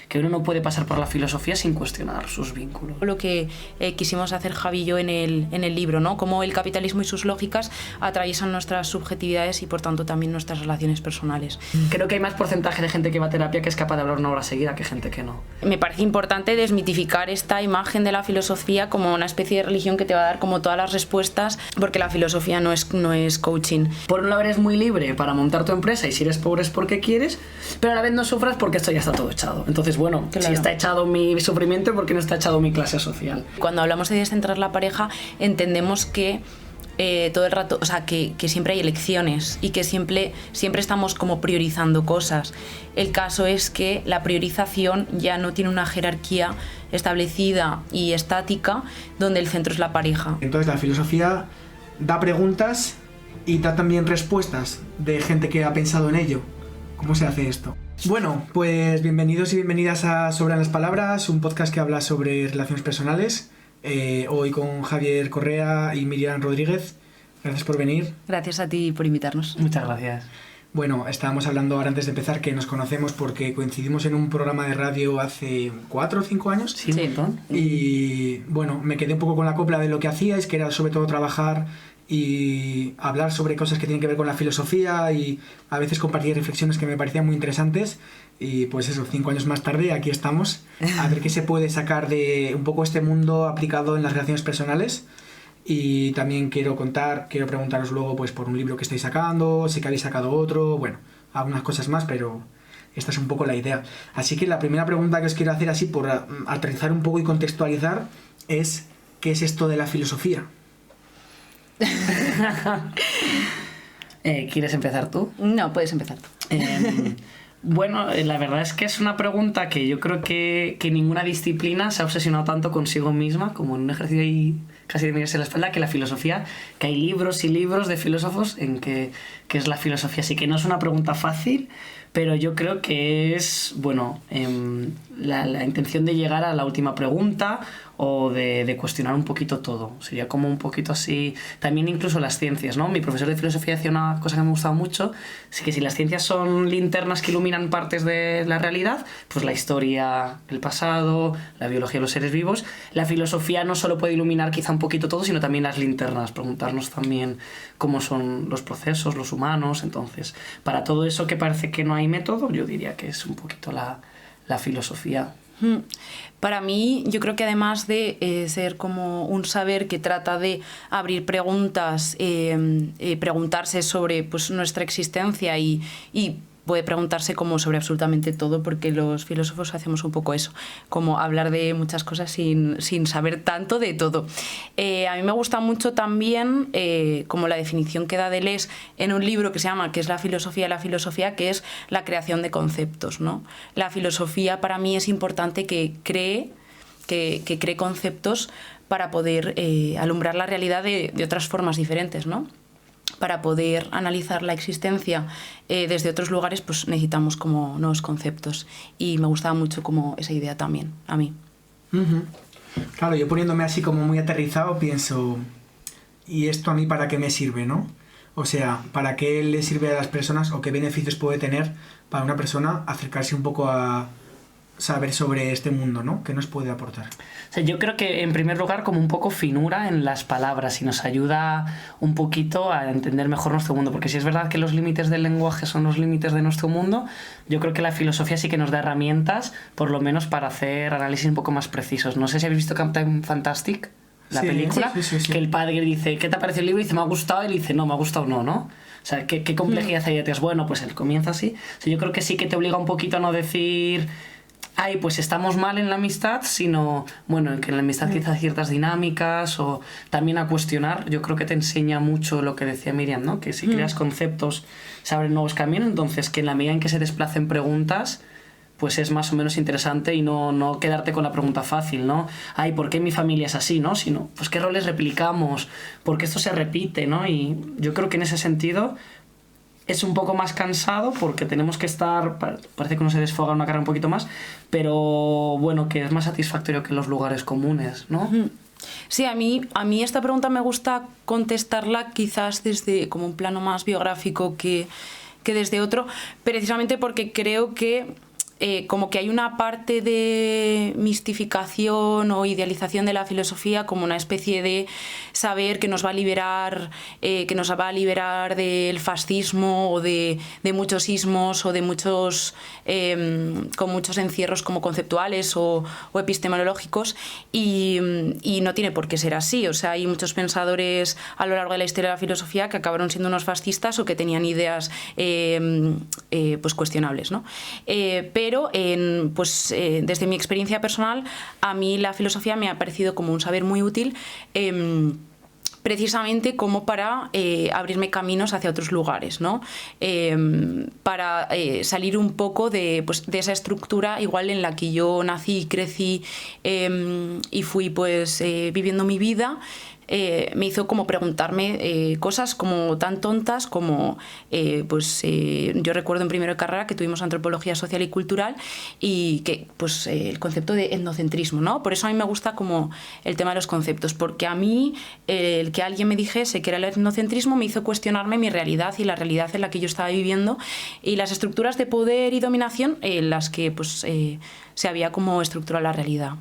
que uno no puede pasar por la filosofía sin cuestionar sus vínculos. Lo que quisimos hacer Javi y yo en el libro, ¿no? Cómo el capitalismo y sus lógicas atraviesan nuestras subjetividades y por tanto también nuestras relaciones personales. Creo que hay más porcentaje de gente que va a terapia que es capaz de hablar una hora seguida que gente que no. Me parece importante desmitificar esta imagen de la filosofía como una especie de religión que te va a dar como todas las respuestas, porque la filosofía no es coaching. Por un lado eres muy libre para montar tu empresa y si eres pobre es porque quieres, pero a la vez no sufras porque esto ya está todo echado. Entonces, bueno, claro, si está echado mi sufrimiento, ¿por qué no está echado mi clase social? Cuando hablamos de descentrar la pareja, entendemos que todo el rato, o sea, que siempre hay elecciones y que siempre estamos como priorizando cosas. El caso es que la priorización ya no tiene una jerarquía establecida y estática donde el centro es la pareja. Entonces la filosofía da preguntas y da también respuestas de gente que ha pensado en ello. ¿Cómo se hace esto? Bueno, pues bienvenidos y bienvenidas a Sobran las Palabras, un podcast que habla sobre relaciones personales. Hoy con Javier Correa y Miriam Rodríguez. Gracias por venir. Gracias a ti por invitarnos. Muchas gracias. Bueno, estábamos hablando ahora antes de empezar que nos conocemos porque coincidimos en un programa de radio hace 4 o 5 años. Sí, un montón. Y bueno, me quedé un poco con la copla de lo que hacíais, que era sobre todo trabajar y hablar sobre cosas que tienen que ver con la filosofía y a veces compartir reflexiones que me parecían muy interesantes. Y pues eso, 5 años más tarde aquí estamos a ver qué se puede sacar de un poco este mundo aplicado en las relaciones personales. Y también quiero preguntaros luego pues por un libro que estáis sacando, sé que habéis sacado otro, bueno, algunas cosas más, pero esta es un poco la idea. Así que la primera pregunta que os quiero hacer así por aterrizar un poco y contextualizar es ¿qué es esto de la filosofía? ¿Quieres empezar tú? No, puedes empezar tú. Bueno, la verdad es que es una pregunta que yo creo que ninguna disciplina se ha obsesionado tanto consigo misma como en un ejercicio ahí casi de mirarse la espalda que la filosofía, que hay libros y libros de filósofos en que es la filosofía. Así que no es una pregunta fácil, pero yo creo que es, bueno, la intención de llegar a la última pregunta o de cuestionar un poquito todo. Sería como un poquito así, también incluso las ciencias, ¿no? Mi profesor de filosofía decía una cosa que me ha gustado mucho, es que si las ciencias son linternas que iluminan partes de la realidad, pues la historia, el pasado, la biología de los seres vivos, la filosofía no solo puede iluminar quizá un poquito todo, sino también las linternas, preguntarnos también cómo son los procesos, los humanos. Entonces, para todo eso que parece que no hay método, yo diría que es un poquito la filosofía. Para mí, yo creo que además de ser como un saber que trata de abrir preguntas, preguntarse sobre pues, nuestra existencia y puede preguntarse como sobre absolutamente todo, porque los filósofos hacemos un poco eso, como hablar de muchas cosas sin saber tanto de todo. A mí me gusta mucho también como la definición que da Deleuze en un libro que se llama ¿Qué es la filosofía de la filosofía?, que es la creación de conceptos, ¿no? La filosofía para mí es importante que cree conceptos para poder alumbrar la realidad de otras formas diferentes, ¿no? Para poder analizar la existencia desde otros lugares, pues necesitamos como nuevos conceptos. Y me gustaba mucho como esa idea también, a mí. Uh-huh. Claro, yo poniéndome así como muy aterrizado pienso, ¿y esto a mí para qué me sirve, no? O sea, ¿para qué le sirve a las personas o qué beneficios puede tener para una persona acercarse un poco a saber sobre este mundo, ¿no? ¿Qué nos puede aportar? O sea, yo creo que en primer lugar como un poco finura en las palabras y nos ayuda un poquito a entender mejor nuestro mundo, porque si es verdad que los límites del lenguaje son los límites de nuestro mundo, yo creo que la filosofía sí que nos da herramientas, por lo menos para hacer análisis un poco más precisos. No sé si habéis visto Captain Fantastic, la película, sí. Que el padre dice, ¿qué te ha parecido el libro? Y dice, me ha gustado, y él dice, no, me ha gustado no, ¿no? O sea, ¿qué complejidad hay detrás? Bueno, pues él comienza así. O sea, yo creo que sí que te obliga un poquito a no decir, ay, pues estamos mal en la amistad, sino, bueno, que en la amistad quizás hay ciertas dinámicas, o también a cuestionar. Yo creo que te enseña mucho lo que decía Miriam, ¿no? Que si creas conceptos, se abren nuevos caminos, entonces que en la medida en que se desplacen preguntas, pues es más o menos interesante y no quedarte con la pregunta fácil, ¿no? Ay, ¿por qué mi familia es así, no? Sino, pues qué roles replicamos, porque esto se repite, ¿no? Y yo creo que en ese sentido es un poco más cansado porque tenemos que estar, parece que uno se desfoga una cara un poquito más, pero bueno, que es más satisfactorio que los lugares comunes, ¿no? Sí, a mí esta pregunta me gusta contestarla quizás desde como un plano más biográfico que desde otro, precisamente porque creo que como que hay una parte de mistificación o idealización de la filosofía como una especie de saber que nos va a liberar del fascismo o de muchos ismos o de muchos con muchos encierros como conceptuales o epistemológicos, y no tiene por qué ser así. O sea, hay muchos pensadores a lo largo de la historia de la filosofía que acabaron siendo unos fascistas o que tenían ideas pues cuestionables, ¿no? Pero desde mi experiencia personal, a mí la filosofía me ha parecido como un saber muy útil, precisamente como para abrirme caminos hacia otros lugares, ¿no? Para salir un poco de esa estructura igual en la que yo nací y crecí y fui viviendo mi vida. Me hizo como preguntarme cosas como tan tontas como yo recuerdo en primero de carrera que tuvimos antropología social y cultural y que el concepto de etnocentrismo, ¿no? Por eso a mí me gusta como el tema de los conceptos, porque a mí el que alguien me dijese que era el etnocentrismo me hizo cuestionarme mi realidad y la realidad en la que yo estaba viviendo y las estructuras de poder y dominación en las que se había como estructurado la realidad.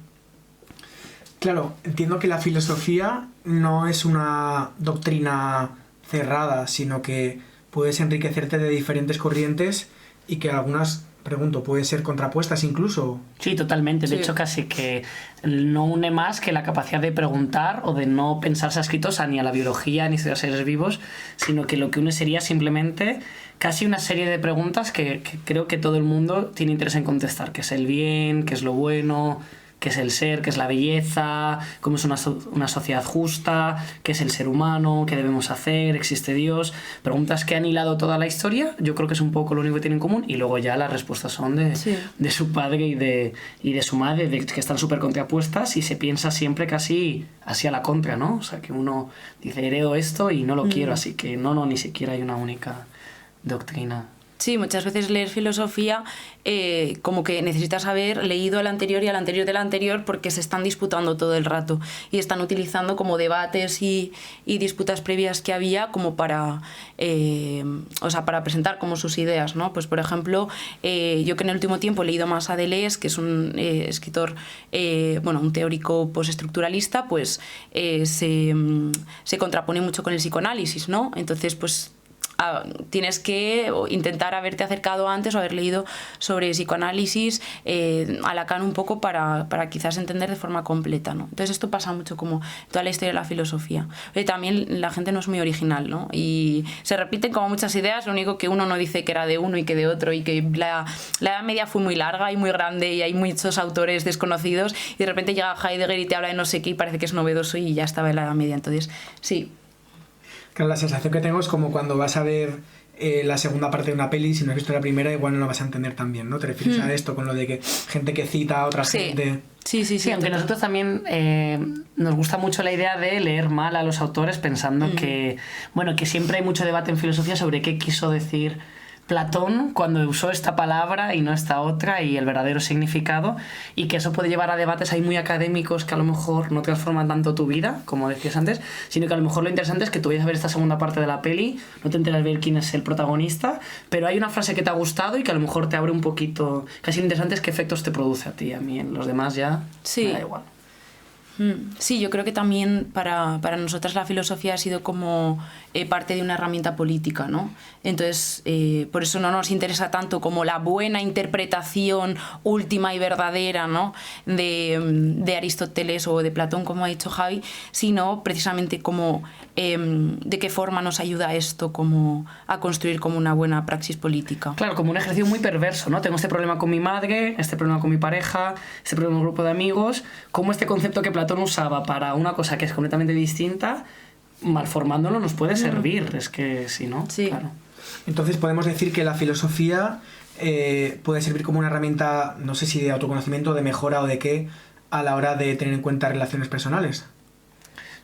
Claro, entiendo que la filosofía no es una doctrina cerrada, sino que puedes enriquecerte de diferentes corrientes y que algunas, pregunto, pueden ser contrapuestas incluso. Sí, totalmente. De hecho, casi que no une más que la capacidad de preguntar o de no pensarse adscritos ni a la biología ni a los seres vivos, sino que lo que une sería simplemente casi una serie de preguntas que creo que todo el mundo tiene interés en contestar. ¿Qué es el bien? ¿Qué es lo bueno? ¿Qué es el ser? ¿Qué es la belleza? ¿Cómo es una sociedad justa? ¿Qué es el ser humano? ¿Qué debemos hacer? ¿Existe Dios? Preguntas que han hilado toda la historia. Yo creo que es un poco lo único que tienen en común. Y luego ya las respuestas son de su padre y de su madre, que están súper contrapuestas y se piensa siempre casi así a la contra, ¿no? O sea, que uno dice, heredo esto y no lo quiero, así que no, ni siquiera hay una única doctrina. Sí, muchas veces leer filosofía como que necesitas haber leído el anterior y al anterior del anterior porque se están disputando todo el rato y están utilizando como debates y disputas previas que había como para presentar como sus ideas, ¿no? Pues por ejemplo, yo que en el último tiempo he leído más a Deleuze, que es un escritor, un teórico postestructuralista, pues se contrapone mucho con el psicoanálisis, ¿no? Entonces, tienes que intentar haberte acercado antes o haber leído sobre psicoanálisis a Lacan un poco para quizás entender de forma completa, ¿no? Entonces esto pasa mucho como toda la historia de la filosofía. También la gente no es muy original, ¿no? Y se repiten como muchas ideas, lo único que uno no dice que era de uno y que de otro y que la Edad Media fue muy larga y muy grande y hay muchos autores desconocidos y de repente llega Heidegger y te habla de no sé qué y parece que es novedoso y ya estaba en la Edad Media. Entonces, sí. Claro, la sensación que tengo es como cuando vas a ver la segunda parte de una peli, si no has visto la primera, igual no lo vas a entender tan bien, ¿no? Te refieres a esto, con lo de que gente que cita a otra gente. Sí, aunque nosotros también nos gusta mucho la idea de leer mal a los autores pensando que siempre hay mucho debate en filosofía sobre qué quiso decir Platón cuando usó esta palabra y no esta otra y el verdadero significado, y que eso puede llevar a debates ahí muy académicos que a lo mejor no transforman tanto tu vida, como decías antes, sino que a lo mejor lo interesante es que tú vayas a ver esta segunda parte de la peli, no te enteras de ver quién es el protagonista, pero hay una frase que te ha gustado y que a lo mejor te abre un poquito. Casi lo interesante es qué efectos te produce a ti, a mí, en los demás ya me da igual. Sí, yo creo que también para nosotras la filosofía ha sido como parte de una herramienta política, ¿no? Entonces, por eso no nos interesa tanto como la buena interpretación última y verdadera, ¿no? de Aristóteles o de Platón, como ha dicho Javi, sino precisamente como de qué forma nos ayuda esto como a construir como una buena praxis política. Claro, como un ejercicio muy perverso, ¿no? Tengo este problema con mi madre, este problema con mi pareja, este problema con un grupo de amigos, como este concepto que Platón usaba para una cosa que es completamente distinta, malformándolo nos puede servir, es que si no, sí. Claro. Entonces podemos decir que la filosofía puede servir como una herramienta, no sé si de autoconocimiento, de mejora o de qué, a la hora de tener en cuenta relaciones personales.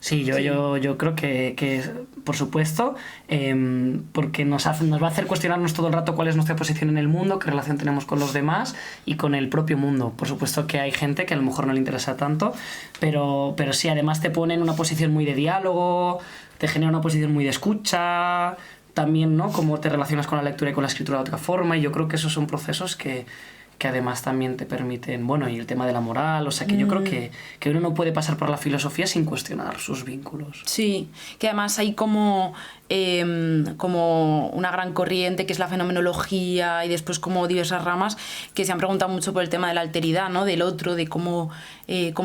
Sí, yo creo que por supuesto, porque nos va a hacer cuestionarnos todo el rato cuál es nuestra posición en el mundo, qué relación tenemos con los demás y con el propio mundo. Por supuesto que hay gente que a lo mejor no le interesa tanto, pero sí, además te pone en una posición muy de diálogo, te genera una posición muy de escucha, también, ¿no? Cómo te relacionas con la lectura y con la escritura de otra forma, y yo creo que esos son procesos que que además también te permiten, bueno, y el tema de la moral, o sea que yo creo que uno no puede pasar por la filosofía sin cuestionar sus vínculos. Sí, que además hay como una gran corriente que es la fenomenología y después como diversas ramas que se han preguntado mucho por el tema de la alteridad, ¿no? Del otro, de cómo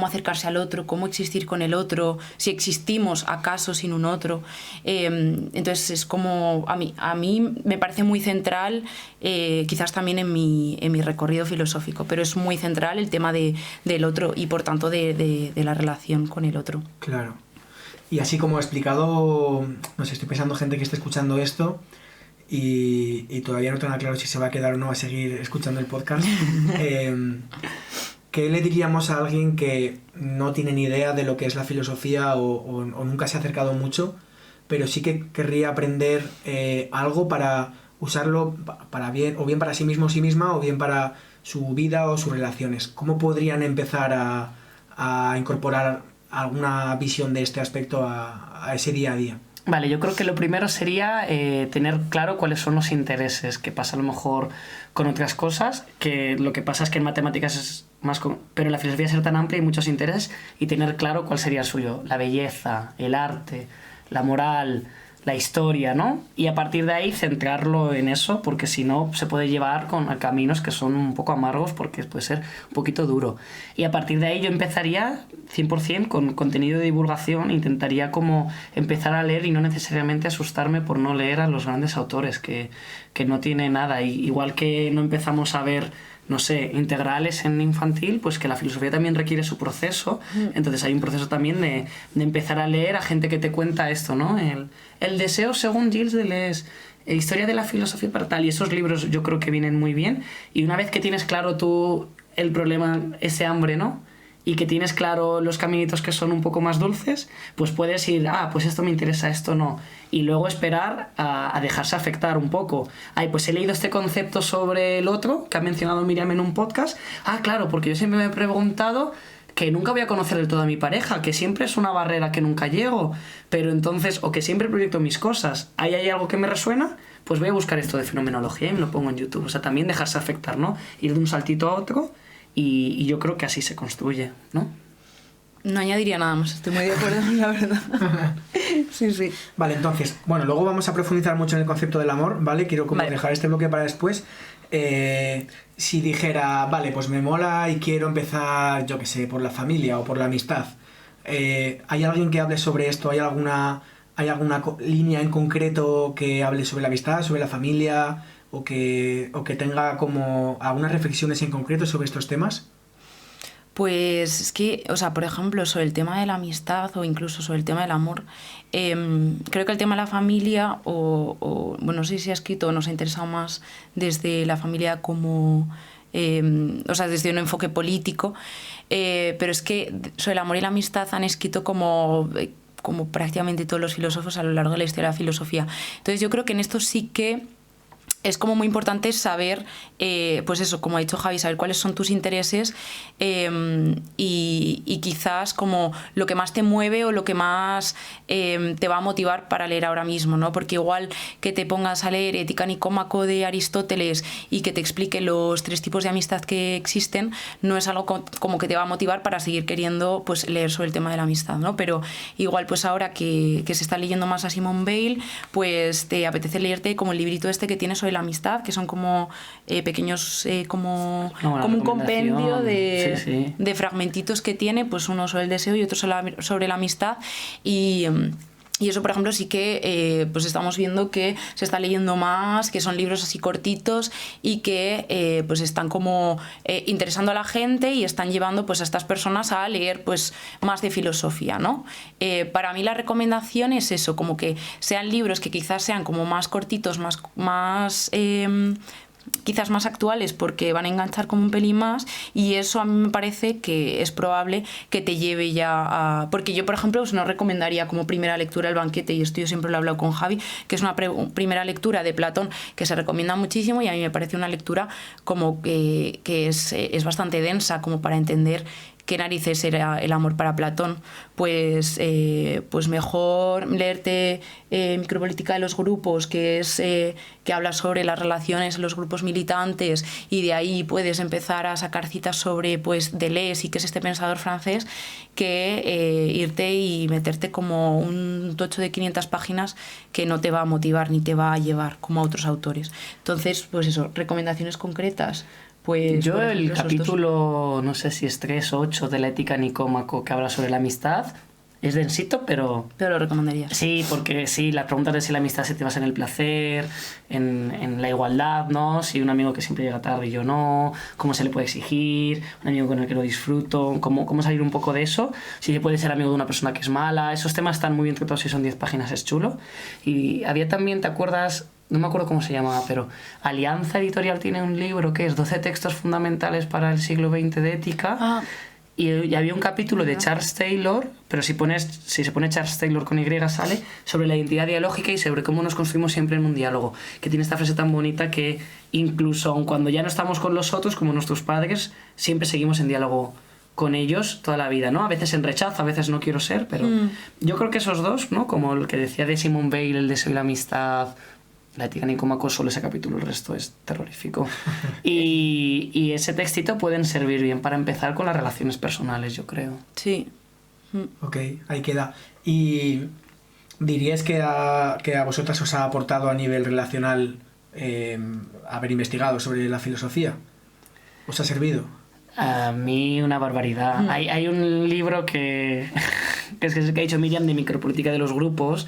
acercarse al otro, cómo existir con el otro, si existimos acaso sin un otro. Entonces es como, a mí me parece muy central, quizás también en mi recorrido filosófico, pero es muy central el tema del otro y por tanto de la relación con el otro. Claro. Y así como he explicado, no sé, estoy pensando gente que esté escuchando esto y todavía no tengo claro si se va a quedar o no a seguir escuchando el podcast. ¿Qué le diríamos a alguien que no tiene ni idea de lo que es la filosofía o nunca se ha acercado mucho, pero sí que querría aprender algo para usarlo para bien, o bien para sí mismo o sí misma, o bien para su vida o sus relaciones? ¿Cómo podrían empezar a incorporar alguna visión de este aspecto a ese día a día? Vale, yo creo que lo primero sería tener claro cuáles son los intereses, que pasa a lo mejor con otras cosas, que lo que pasa es que en matemáticas es más... pero en la filosofía ser tan amplia hay muchos intereses, y tener claro cuál sería el suyo, la belleza, el arte, la moral, la historia, ¿no? Y a partir de ahí centrarlo en eso, porque si no se puede llevar a caminos que son un poco amargos, porque puede ser un poquito duro. Y a partir de ahí yo empezaría 100% con contenido de divulgación, intentaría como empezar a leer y no necesariamente asustarme por no leer a los grandes autores, que no tiene nada. Y igual que no empezamos a ver, no sé, integrales en infantil, pues que la filosofía también requiere su proceso. Entonces hay un proceso también de empezar a leer a gente que te cuenta esto, ¿no? El deseo, según Gilles Deleuze, historia de la filosofía para tal, y esos libros yo creo que vienen muy bien. Y una vez que tienes claro tú el problema, ese hambre, ¿no? Y que tienes claro los caminitos que son un poco más dulces, pues puedes ir, pues esto me interesa, esto no. Y luego esperar a dejarse afectar un poco. Pues he leído este concepto sobre el otro, que ha mencionado Miriam en un podcast. Claro, porque yo siempre me he preguntado que nunca voy a conocer del todo a mi pareja, que siempre es una barrera que nunca llego, pero entonces, o que siempre proyecto mis cosas. ¿Hay algo que me resuena? Pues voy a buscar esto de fenomenología y me lo pongo en YouTube. O sea, también dejarse afectar, ¿no? Ir de un saltito a otro. Y yo creo que así se construye, ¿no? No añadiría nada más, estoy muy de acuerdo, la verdad. Sí, sí. Vale, entonces, bueno, luego vamos a profundizar mucho en el concepto del amor, ¿vale? Quiero como dejar este bloque para después. Si dijera, vale, pues me mola y quiero empezar, yo qué sé, por la familia o por la amistad, ¿hay alguien que hable sobre esto? ¿Hay alguna línea en concreto que hable sobre la amistad, sobre la familia, o que tenga como algunas reflexiones en concreto sobre estos temas? Pues es que, o sea, por ejemplo, sobre el tema de la amistad o incluso sobre el tema del amor, creo que el tema de la familia, bueno, no sé si ha escrito o nos ha interesado más desde la familia como, o sea, desde un enfoque político, pero es que sobre el amor y la amistad han escrito como prácticamente todos los filósofos a lo largo de la historia de la filosofía. Entonces yo creo que en esto sí que es como muy importante saber, pues eso, como ha dicho Javi, saber cuáles son tus intereses y quizás como lo que más te mueve o lo que más te va a motivar para leer ahora mismo, ¿no? Porque igual que te pongas a leer Ética Nicómaco de Aristóteles y que te explique los 3 tipos de amistad que existen, no es algo como que te va a motivar para seguir queriendo pues leer sobre el tema de la amistad, ¿no? Pero igual pues ahora que se está leyendo más a Simone Weil, pues te apetece leerte como el librito este que tiene sobre la amistad, que son como pequeños, como un compendio de fragmentitos que tiene, pues uno sobre el deseo y otro sobre la amistad. Y eso, por ejemplo, sí que pues estamos viendo que se está leyendo más, que son libros así cortitos y que pues están como interesando a la gente y están llevando pues a estas personas a leer pues más de filosofía, ¿no? Para mí la recomendación es eso, como que sean libros que quizás sean como más cortitos, más quizás más actuales porque van a enganchar como un pelín más, y eso a mí me parece que es probable que te lleve ya a... Porque yo, por ejemplo, os no recomendaría como primera lectura El banquete, y esto yo siempre lo he hablado con Javi, que es una primera lectura de Platón que se recomienda muchísimo, y a mí me parece una lectura como que es bastante densa como para entender qué narices era el amor para Platón, pues mejor leerte Micropolítica de los grupos, que habla sobre las relaciones en los grupos militantes, y de ahí puedes empezar a sacar citas sobre pues Deleuze y qué es este pensador francés, que irte y meterte como un tocho de 500 páginas que no te va a motivar ni te va a llevar como a otros autores. Entonces, pues eso, recomendaciones concretas. Pues, yo el capítulo, no sé si es 3 o 8 de la Ética Nicómaco, que habla sobre la amistad, es densito, pero... Pero lo recomendarías. Sí, porque sí, las preguntas de si la amistad se te basa en el placer, en la igualdad, ¿no? Si un amigo que siempre llega tarde y yo no, cómo se le puede exigir, un amigo con el que no disfruto, cómo salir un poco de eso, si se puede ser amigo de una persona que es mala, esos temas están muy bien tratados, si son 10 páginas es chulo. Y había también, ¿te acuerdas? No me acuerdo cómo se llamaba, pero Alianza Editorial tiene un libro que es 12 textos fundamentales para el siglo XX de ética. Ah. Y había un capítulo de Charles Taylor, pero si se pone Charles Taylor con Y sale, sobre la identidad dialógica y sobre cómo nos construimos siempre en un diálogo. Que tiene esta frase tan bonita que incluso aun cuando ya no estamos con los otros, como nuestros padres, siempre seguimos en diálogo con ellos toda la vida, ¿no? A veces en rechazo, a veces no quiero ser, pero yo creo que esos dos, ¿no? Como el que decía de Simone Weil, el deseo y la amistad... La Ética Nicómaco, solo ese capítulo, el resto es terrorífico. Y ese textito pueden servir bien para empezar con las relaciones personales, yo creo. Sí. Ok, ahí queda. ¿Y diríais que a vosotras os ha aportado a nivel relacional haber investigado sobre la filosofía? ¿Os ha servido? A mí una barbaridad. Hay un libro que es el que ha dicho Miriam, de Micropolítica de los grupos,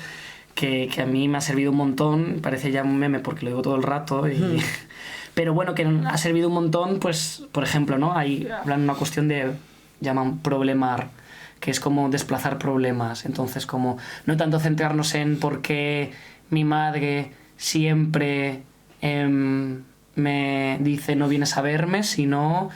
que a mí me ha servido un montón, parece ya un meme porque lo digo todo el rato, pero bueno, que ha servido un montón, pues, por ejemplo, ¿no? Ahí hablan una cuestión de, llaman problemar, que es como desplazar problemas, entonces como no tanto centrarnos en por qué mi madre siempre me dice no vienes a verme, sino...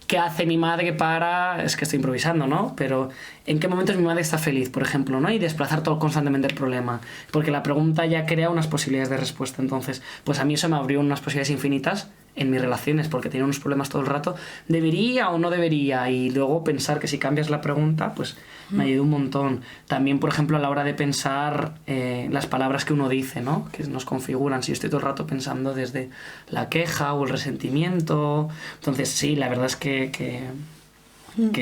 ¿qué hace mi madre para...? Es que estoy improvisando, ¿no? Pero ¿en qué momentos mi madre está feliz, por ejemplo, ¿no? Y desplazar todo constantemente el problema. Porque la pregunta ya crea unas posibilidades de respuesta. Entonces, pues a mí eso me abrió unas posibilidades infinitas en mis relaciones, porque tenía unos problemas todo el rato. ¿Debería o no debería? Y luego pensar que si cambias la pregunta, pues me ayudó un montón. También, por ejemplo, a la hora de pensar las palabras que uno dice, ¿no? Que nos configuran. Si yo estoy todo el rato pensando desde la queja o el resentimiento. Entonces, sí, la verdad es que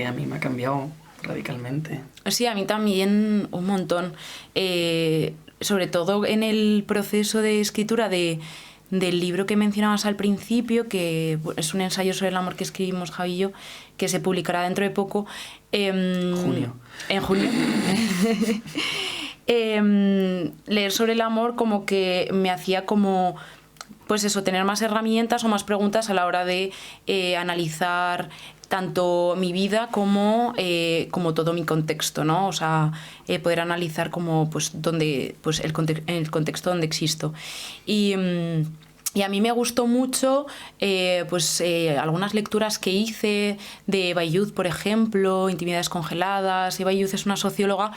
a mí me ha cambiado radicalmente. Sí, a mí también un montón. Sobre todo en el proceso de escritura del libro que mencionabas al principio, que es un ensayo sobre el amor que escribimos Javi y yo, que se publicará dentro de poco. Junio. En junio. Leer sobre el amor como que me hacía como... Pues eso, tener más herramientas o más preguntas a la hora de analizar tanto mi vida como todo mi contexto, ¿no? O sea, poder analizar como pues donde pues el contexto donde existo. Y a mí me gustó mucho algunas lecturas que hice de Bayud, por ejemplo, Intimidades congeladas. Bayud es una socióloga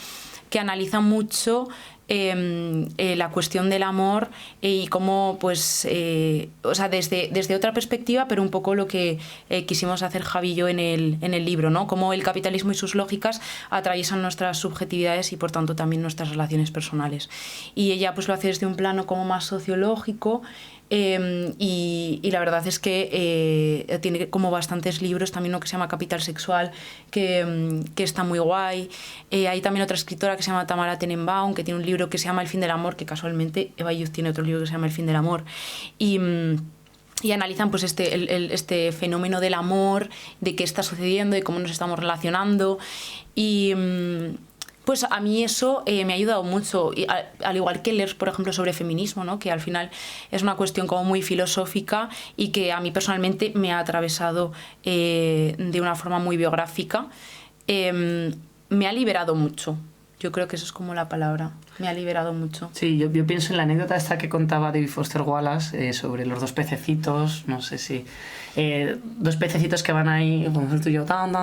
que analiza mucho la cuestión del amor y cómo, pues, o sea, desde otra perspectiva, pero un poco lo que quisimos hacer Javi y yo en el libro, ¿no? Cómo el capitalismo y sus lógicas atraviesan nuestras subjetividades y, por tanto, también nuestras relaciones personales. Y ella, pues, lo hace desde un plano como más sociológico. Y la verdad es que tiene como bastantes libros, también uno que se llama Capital Sexual, que está muy guay. Hay también otra escritora que se llama Tamara Tenenbaum, que tiene un libro que se llama El fin del amor, que casualmente Eva Youth tiene otro libro que se llama El fin del amor. Y analizan pues este fenómeno del amor, de qué está sucediendo y cómo nos estamos relacionando. Y... pues a mí eso me ha ayudado mucho, y al igual que leer, por ejemplo, sobre feminismo, ¿no? Que al final es una cuestión como muy filosófica y que a mí personalmente me ha atravesado de una forma muy biográfica. Me ha liberado mucho. Yo creo que eso es como la palabra. Me ha liberado mucho. Sí, yo pienso en la anécdota esta que contaba David Foster Wallace sobre los dos pececitos, no sé si... dos pececitos que van ahí, como el tuyo, tan,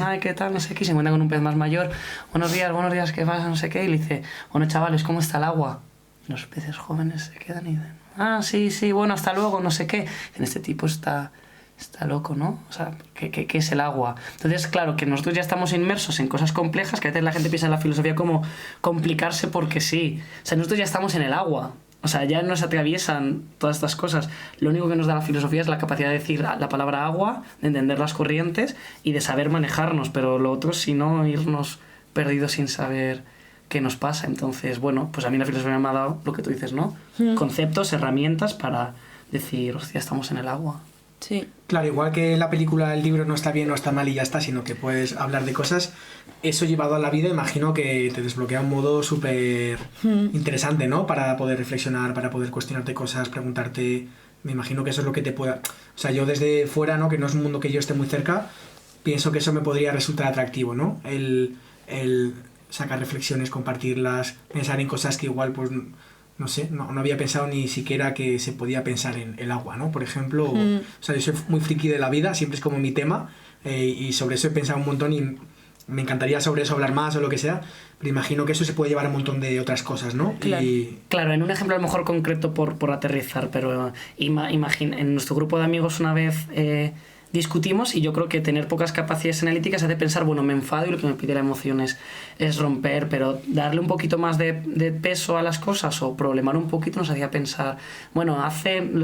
ay, ¿qué tal? No sé qué, y se encuentran con un pez más mayor. Buenos días, ¿qué pasa? No sé qué, y le dice, bueno, chavales, ¿cómo está el agua? Y los peces jóvenes se quedan y dicen, sí, bueno, hasta luego, no sé qué. En este tipo está está loco, ¿no? O sea, ¿qué es el agua? Entonces, claro, que nosotros ya estamos inmersos en cosas complejas, que a veces la gente piensa en la filosofía como complicarse porque sí. O sea, nosotros ya estamos en el agua. O sea, ya nos atraviesan todas estas cosas. Lo único que nos da la filosofía es la capacidad de decir la palabra agua, de entender las corrientes y de saber manejarnos, pero lo otro, si no, irnos perdidos sin saber qué nos pasa. Entonces, bueno, pues a mí la filosofía me ha dado lo que tú dices, ¿no? Conceptos, herramientas para decir, hostia, estamos en el agua. Sí. Claro, igual que la película, el libro no está bien, no está mal y ya está, sino que puedes hablar de cosas, eso llevado a la vida, imagino que te desbloquea un modo súper interesante, ¿no? Para poder reflexionar, para poder cuestionarte cosas, preguntarte. Me imagino que eso es lo que te pueda... O sea, yo desde fuera, ¿no? Que no es un mundo que yo esté muy cerca, pienso que eso me podría resultar atractivo, ¿no? El sacar reflexiones, compartirlas, pensar en cosas que igual, pues... No sé, no había pensado ni siquiera que se podía pensar en el agua, ¿no? Por ejemplo, o sea, yo soy muy friki de la vida, siempre es como mi tema, y sobre eso he pensado un montón y me encantaría sobre eso hablar más o lo que sea, pero imagino que eso se puede llevar a un montón de otras cosas, ¿no? Claro, claro, en un ejemplo a lo mejor concreto por aterrizar, pero en nuestro grupo de amigos una vez... discutimos y yo creo que tener pocas capacidades analíticas hace pensar, bueno, me enfado y lo que me pide la emoción es romper, pero darle un poquito más de peso a las cosas o problemar un poquito nos hacía pensar, bueno,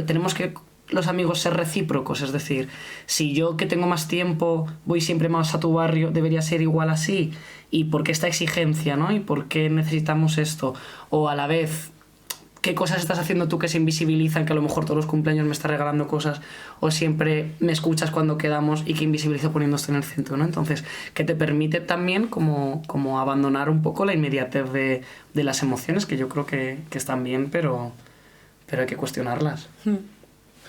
tenemos que los amigos ser recíprocos, es decir, si yo que tengo más tiempo voy siempre más a tu barrio, debería ser igual así, y por qué esta exigencia, ¿no? Y por qué necesitamos esto, o a la vez... ¿Qué cosas estás haciendo tú que se invisibilizan, que a lo mejor todos los cumpleaños me estás regalando cosas o siempre me escuchas cuando quedamos y que invisibilizo poniéndote en el centro, ¿no? Entonces, que te permite también como abandonar un poco la inmediatez de las emociones, que yo creo que están bien, pero hay que cuestionarlas.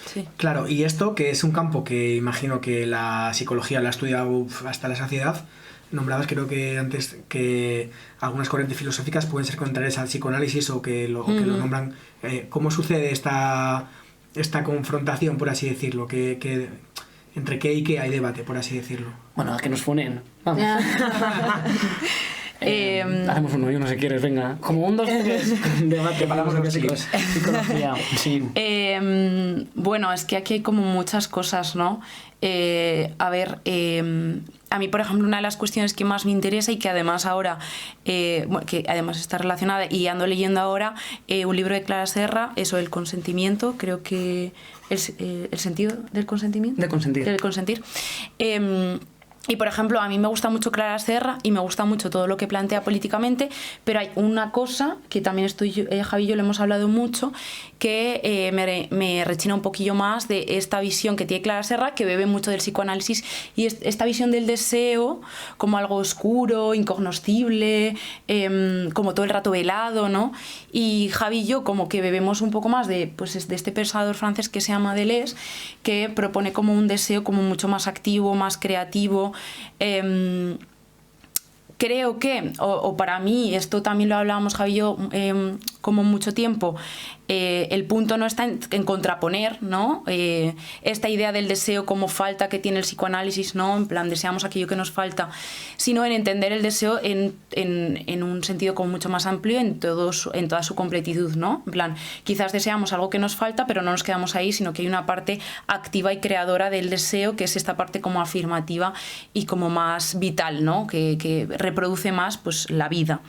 Sí. Claro, y esto que es un campo que imagino que la psicología la ha estudiado hasta la saciedad. Nombrabas creo que antes que algunas corrientes filosóficas pueden ser contrarias al psicoanálisis o que lo nombran. ¿Cómo sucede esta confrontación, por así decirlo? ¿Entre qué y qué hay debate, por así decirlo? Bueno, a que nos funen. Vamos. Hacemos uno, yo no sé quieres, venga. Como un 2 3 debate para los psicología. Sí. Bueno, es que aquí hay como muchas cosas, ¿no? A ver, a mí, por ejemplo, una de las cuestiones que más me interesa y que además ahora, que además está relacionada y ando leyendo ahora, un libro de Clara Serra, eso del consentimiento, creo que el sentido del consentimiento. De consentir. Del consentir. Y, por ejemplo, a mí me gusta mucho Clara Serra y me gusta mucho todo lo que plantea políticamente, pero hay una cosa que también Javi y yo lo hemos hablado mucho, que me rechina un poquillo más de esta visión que tiene Clara Serra, que bebe mucho del psicoanálisis, y esta visión del deseo como algo oscuro, incognoscible, como todo el rato velado, ¿no? Y Javi y yo como que bebemos un poco más de este pensador francés que se llama Deleuze, que propone como un deseo como mucho más activo, más creativo. Creo que, o para mí, esto también lo hablábamos Javi y yo como mucho tiempo, el punto no está en contraponer, ¿no? Esta idea del deseo como falta que tiene el psicoanálisis, ¿no? En plan, deseamos aquello que nos falta, sino en entender el deseo en un sentido como mucho más amplio, en toda su completitud, ¿no? En plan, quizás deseamos algo que nos falta, pero no nos quedamos ahí, sino que hay una parte activa y creadora del deseo, que es esta parte como afirmativa y como más vital, ¿no? Que reproduce más pues la vida.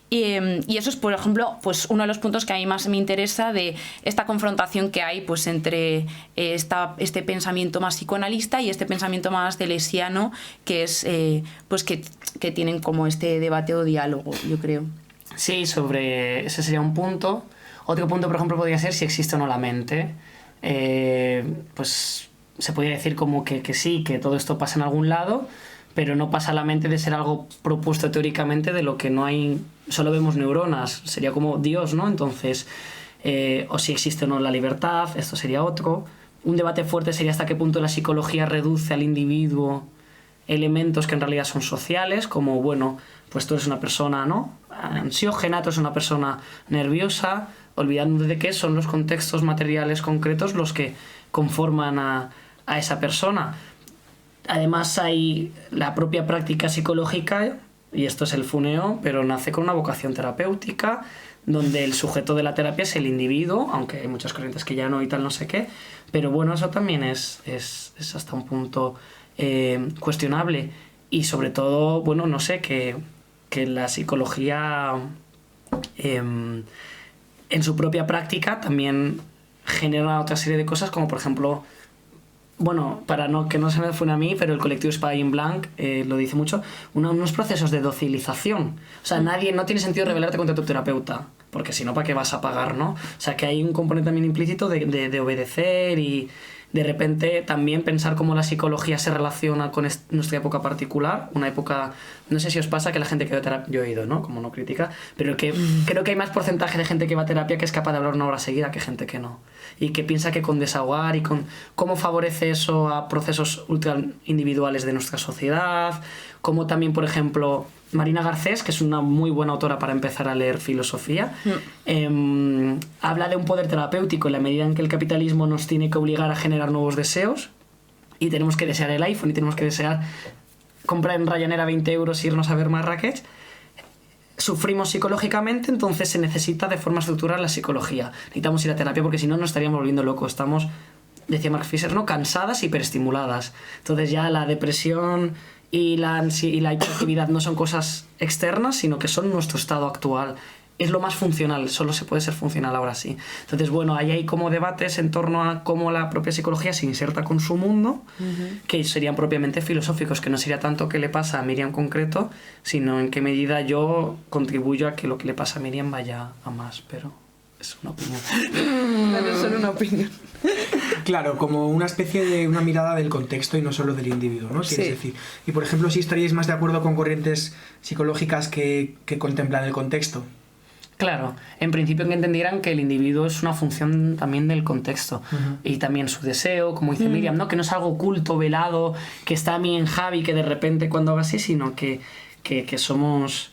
Y eso es, por ejemplo, pues uno de los puntos que a mí más me interesa de esta confrontación que hay pues entre este pensamiento más psicoanalista y este pensamiento más deleuziano, que es pues que tienen como este debate o diálogo, yo creo. Sí, sobre ese sería un punto. Otro punto, por ejemplo, podría ser si existe o no la mente. Pues se podría decir como que sí, que todo esto pasa en algún lado, pero no pasa a la mente de ser algo propuesto teóricamente de lo que no hay, solo vemos neuronas, sería como Dios, ¿no? Entonces, o si existe o no la libertad, esto sería otro. Un debate fuerte sería hasta qué punto la psicología reduce al individuo elementos que en realidad son sociales, como, bueno, pues tú eres una persona, ¿no?, ansiógena, tú eres una persona nerviosa, olvidando de que son los contextos materiales concretos los que conforman a esa persona. Además hay la propia práctica psicológica, y esto es el funeo, pero nace con una vocación terapéutica, donde el sujeto de la terapia es el individuo, aunque hay muchas corrientes que ya no y tal, no sé qué, pero bueno, eso también es hasta un punto cuestionable. Y sobre todo, bueno, no sé, que la psicología en su propia práctica también genera otra serie de cosas, como por ejemplo, bueno, para que no se me fuera a mí, pero el colectivo Espai en Blanc lo dice mucho, unos procesos de docilización. O sea, no tiene sentido rebelarte contra tu terapeuta, porque si no, ¿para qué vas a pagar, no? O sea, que hay un componente también implícito de obedecer y de repente también pensar cómo la psicología se relaciona con nuestra época particular, una época, no sé si os pasa que la gente que va a terapia, yo he ido, ¿no? Como no crítica, pero que creo que hay más porcentaje de gente que va a terapia que es capaz de hablar una hora seguida que gente que no. Y que piensa que con desahogar y con cómo favorece eso a procesos ultra individuales de nuestra sociedad, como también, por ejemplo, Marina Garcés, que es una muy buena autora para empezar a leer filosofía, habla de un poder terapéutico en la medida en que el capitalismo nos tiene que obligar a generar nuevos deseos y tenemos que desear el iPhone y tenemos que desear comprar en Ryanair a 20 euros e irnos a ver Marrakech. Sufrimos psicológicamente, entonces se necesita de forma estructural la psicología. Necesitamos ir a terapia porque si no nos estaríamos volviendo locos. Estamos, decía Mark Fisher, ¿no? Cansadas y hiperestimuladas. Entonces ya la depresión y la hiperactividad no son cosas externas, sino que son nuestro estado actual. Es lo más funcional, solo se puede ser funcional ahora sí. Entonces, bueno, ahí hay como debates en torno a cómo la propia psicología se inserta con su mundo, que serían propiamente filosóficos, que no sería tanto qué le pasa a Miriam concreto, sino en qué medida yo contribuyo a que lo que le pasa a Miriam vaya a más, pero es una opinión. Pero es solo una opinión. Claro, como una especie de una mirada del contexto y no solo del individuo, ¿no? Quieres decir. Y por ejemplo, si estaríais más de acuerdo con corrientes psicológicas que contemplan el contexto. Claro, en principio que entendieran que el individuo es una función también del contexto y también su deseo, como dice Miriam, ¿no? Que no es algo oculto, velado, que está a mí en Javi, que de repente cuando haga así, sino que somos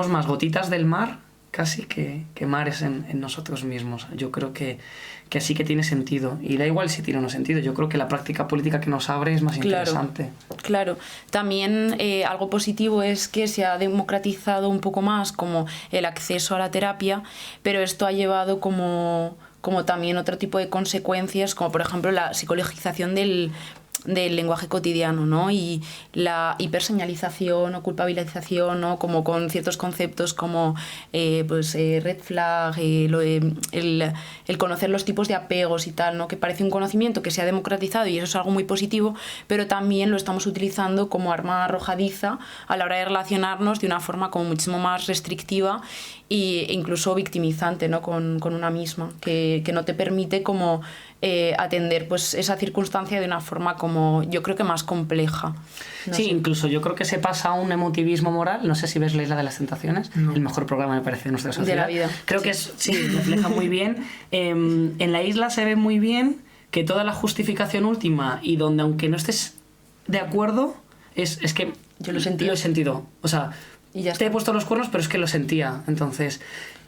más gotitas del mar casi que mares en nosotros mismos. Yo creo que sí que tiene sentido. Y da igual si tiene o no sentido. Yo creo que la práctica política que nos abre es más interesante. Claro. También algo positivo es que se ha democratizado un poco más como el acceso a la terapia, pero esto ha llevado como también otro tipo de consecuencias, como por ejemplo la psicologización del lenguaje cotidiano, ¿no? Y la hiperseñalización o culpabilización, ¿no? Como con ciertos conceptos como red flag, el conocer los tipos de apegos y tal, ¿no? Que parece un conocimiento que se ha democratizado y eso es algo muy positivo, pero también lo estamos utilizando como arma arrojadiza a la hora de relacionarnos de una forma como muchísimo más restrictiva e incluso victimizante, ¿no? con una misma, que no te permite como atender pues esa circunstancia de una forma como yo creo que más compleja. No sé. Incluso yo creo que se pasa a un emotivismo moral. No sé si ves La Isla de las Tentaciones, el mejor programa me parece de nuestra sociedad. De la vida. Creo que refleja muy bien. En La Isla se ve muy bien que toda la justificación última y donde aunque no estés de acuerdo es que yo lo he sentido. O sea, te he puesto los cuernos, pero es que lo sentía. Entonces,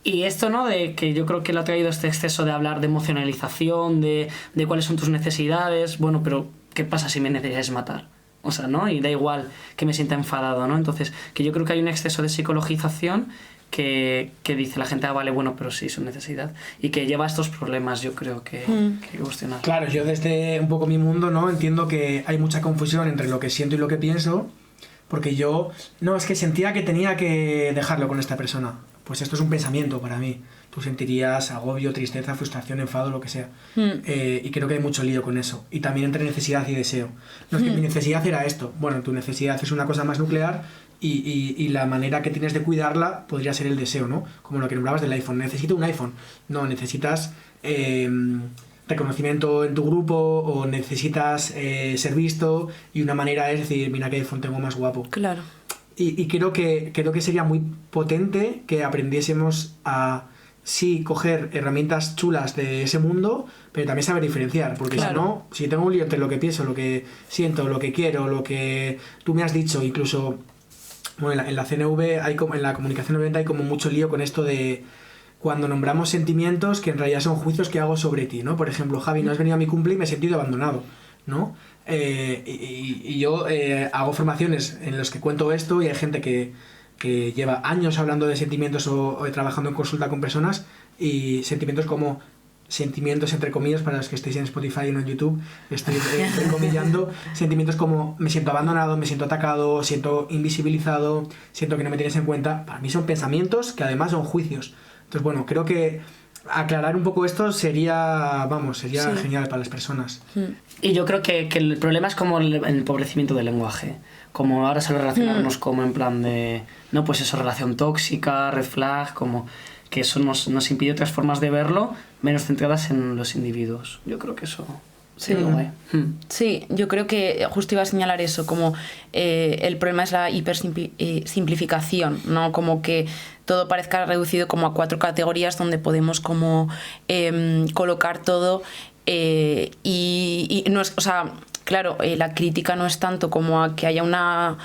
y esto, ¿no? De que yo creo que lo ha traído este exceso de hablar de emocionalización, de cuáles son tus necesidades. Bueno, pero ¿qué pasa si mi necesidad es matar? O sea, ¿no? Y da igual que me sienta enfadado, ¿no? Entonces, que yo creo que hay un exceso de psicologización que dice la gente, vale, bueno, pero sí, es una necesidad. Y que lleva a estos problemas, yo creo que hay que cuestionar. Claro, yo desde un poco mi mundo, ¿no? Entiendo que hay mucha confusión entre lo que siento y lo que pienso, porque yo, no, es que sentía que tenía que dejarlo con esta persona. Pues esto es un pensamiento para mí. Tú sentirías agobio, tristeza, frustración, enfado, lo que sea. Y creo que hay mucho lío con eso. Y también entre necesidad y deseo. No es que mi necesidad era esto. Bueno, tu necesidad es una cosa más nuclear y la manera que tienes de cuidarla podría ser el deseo, ¿no? Como lo que nombrabas del iPhone. Necesito un iPhone. No, necesitas reconocimiento en tu grupo o necesitas ser visto y una manera es decir, mira qué iPhone tengo más guapo. Claro. Y creo que sería muy potente que aprendiésemos a sí coger herramientas chulas de ese mundo, pero también saber diferenciar, porque si no, si tengo un lío entre lo que pienso, lo que siento, lo que quiero, lo que tú me has dicho, incluso bueno, en la CNV hay como, en la comunicación no violenta hay como mucho lío con esto de cuando nombramos sentimientos que en realidad son juicios que hago sobre ti, ¿no? Por ejemplo, Javi, no has venido a mi cumple y me he sentido abandonado, ¿no? Y yo hago formaciones en las que cuento esto y hay gente que lleva años hablando de sentimientos o trabajando en consulta con personas, y sentimientos como sentimientos entre comillas, para los que estéis en Spotify y no en YouTube, estoy entrecomillando sentimientos como me siento abandonado, me siento atacado, siento invisibilizado, siento que no me tienes en cuenta. Para mí son pensamientos que además son juicios. Entonces, bueno, creo que aclarar un poco esto sería Sí. genial para las personas. Y yo creo que el problema es como el empobrecimiento del lenguaje. Como ahora solo relacionarnos como en plan de... No, pues eso, relación tóxica, red flag, como que eso nos impide otras formas de verlo, menos centradas en los individuos. Yo creo que eso sería guay. Sí, yo creo que justo iba a señalar eso, como el problema es la hipersimplificación, ¿no? Como que todo parezca reducido como a 4 categorías donde podemos como colocar todo y no es, o sea, claro, la crítica no es tanto como a que haya una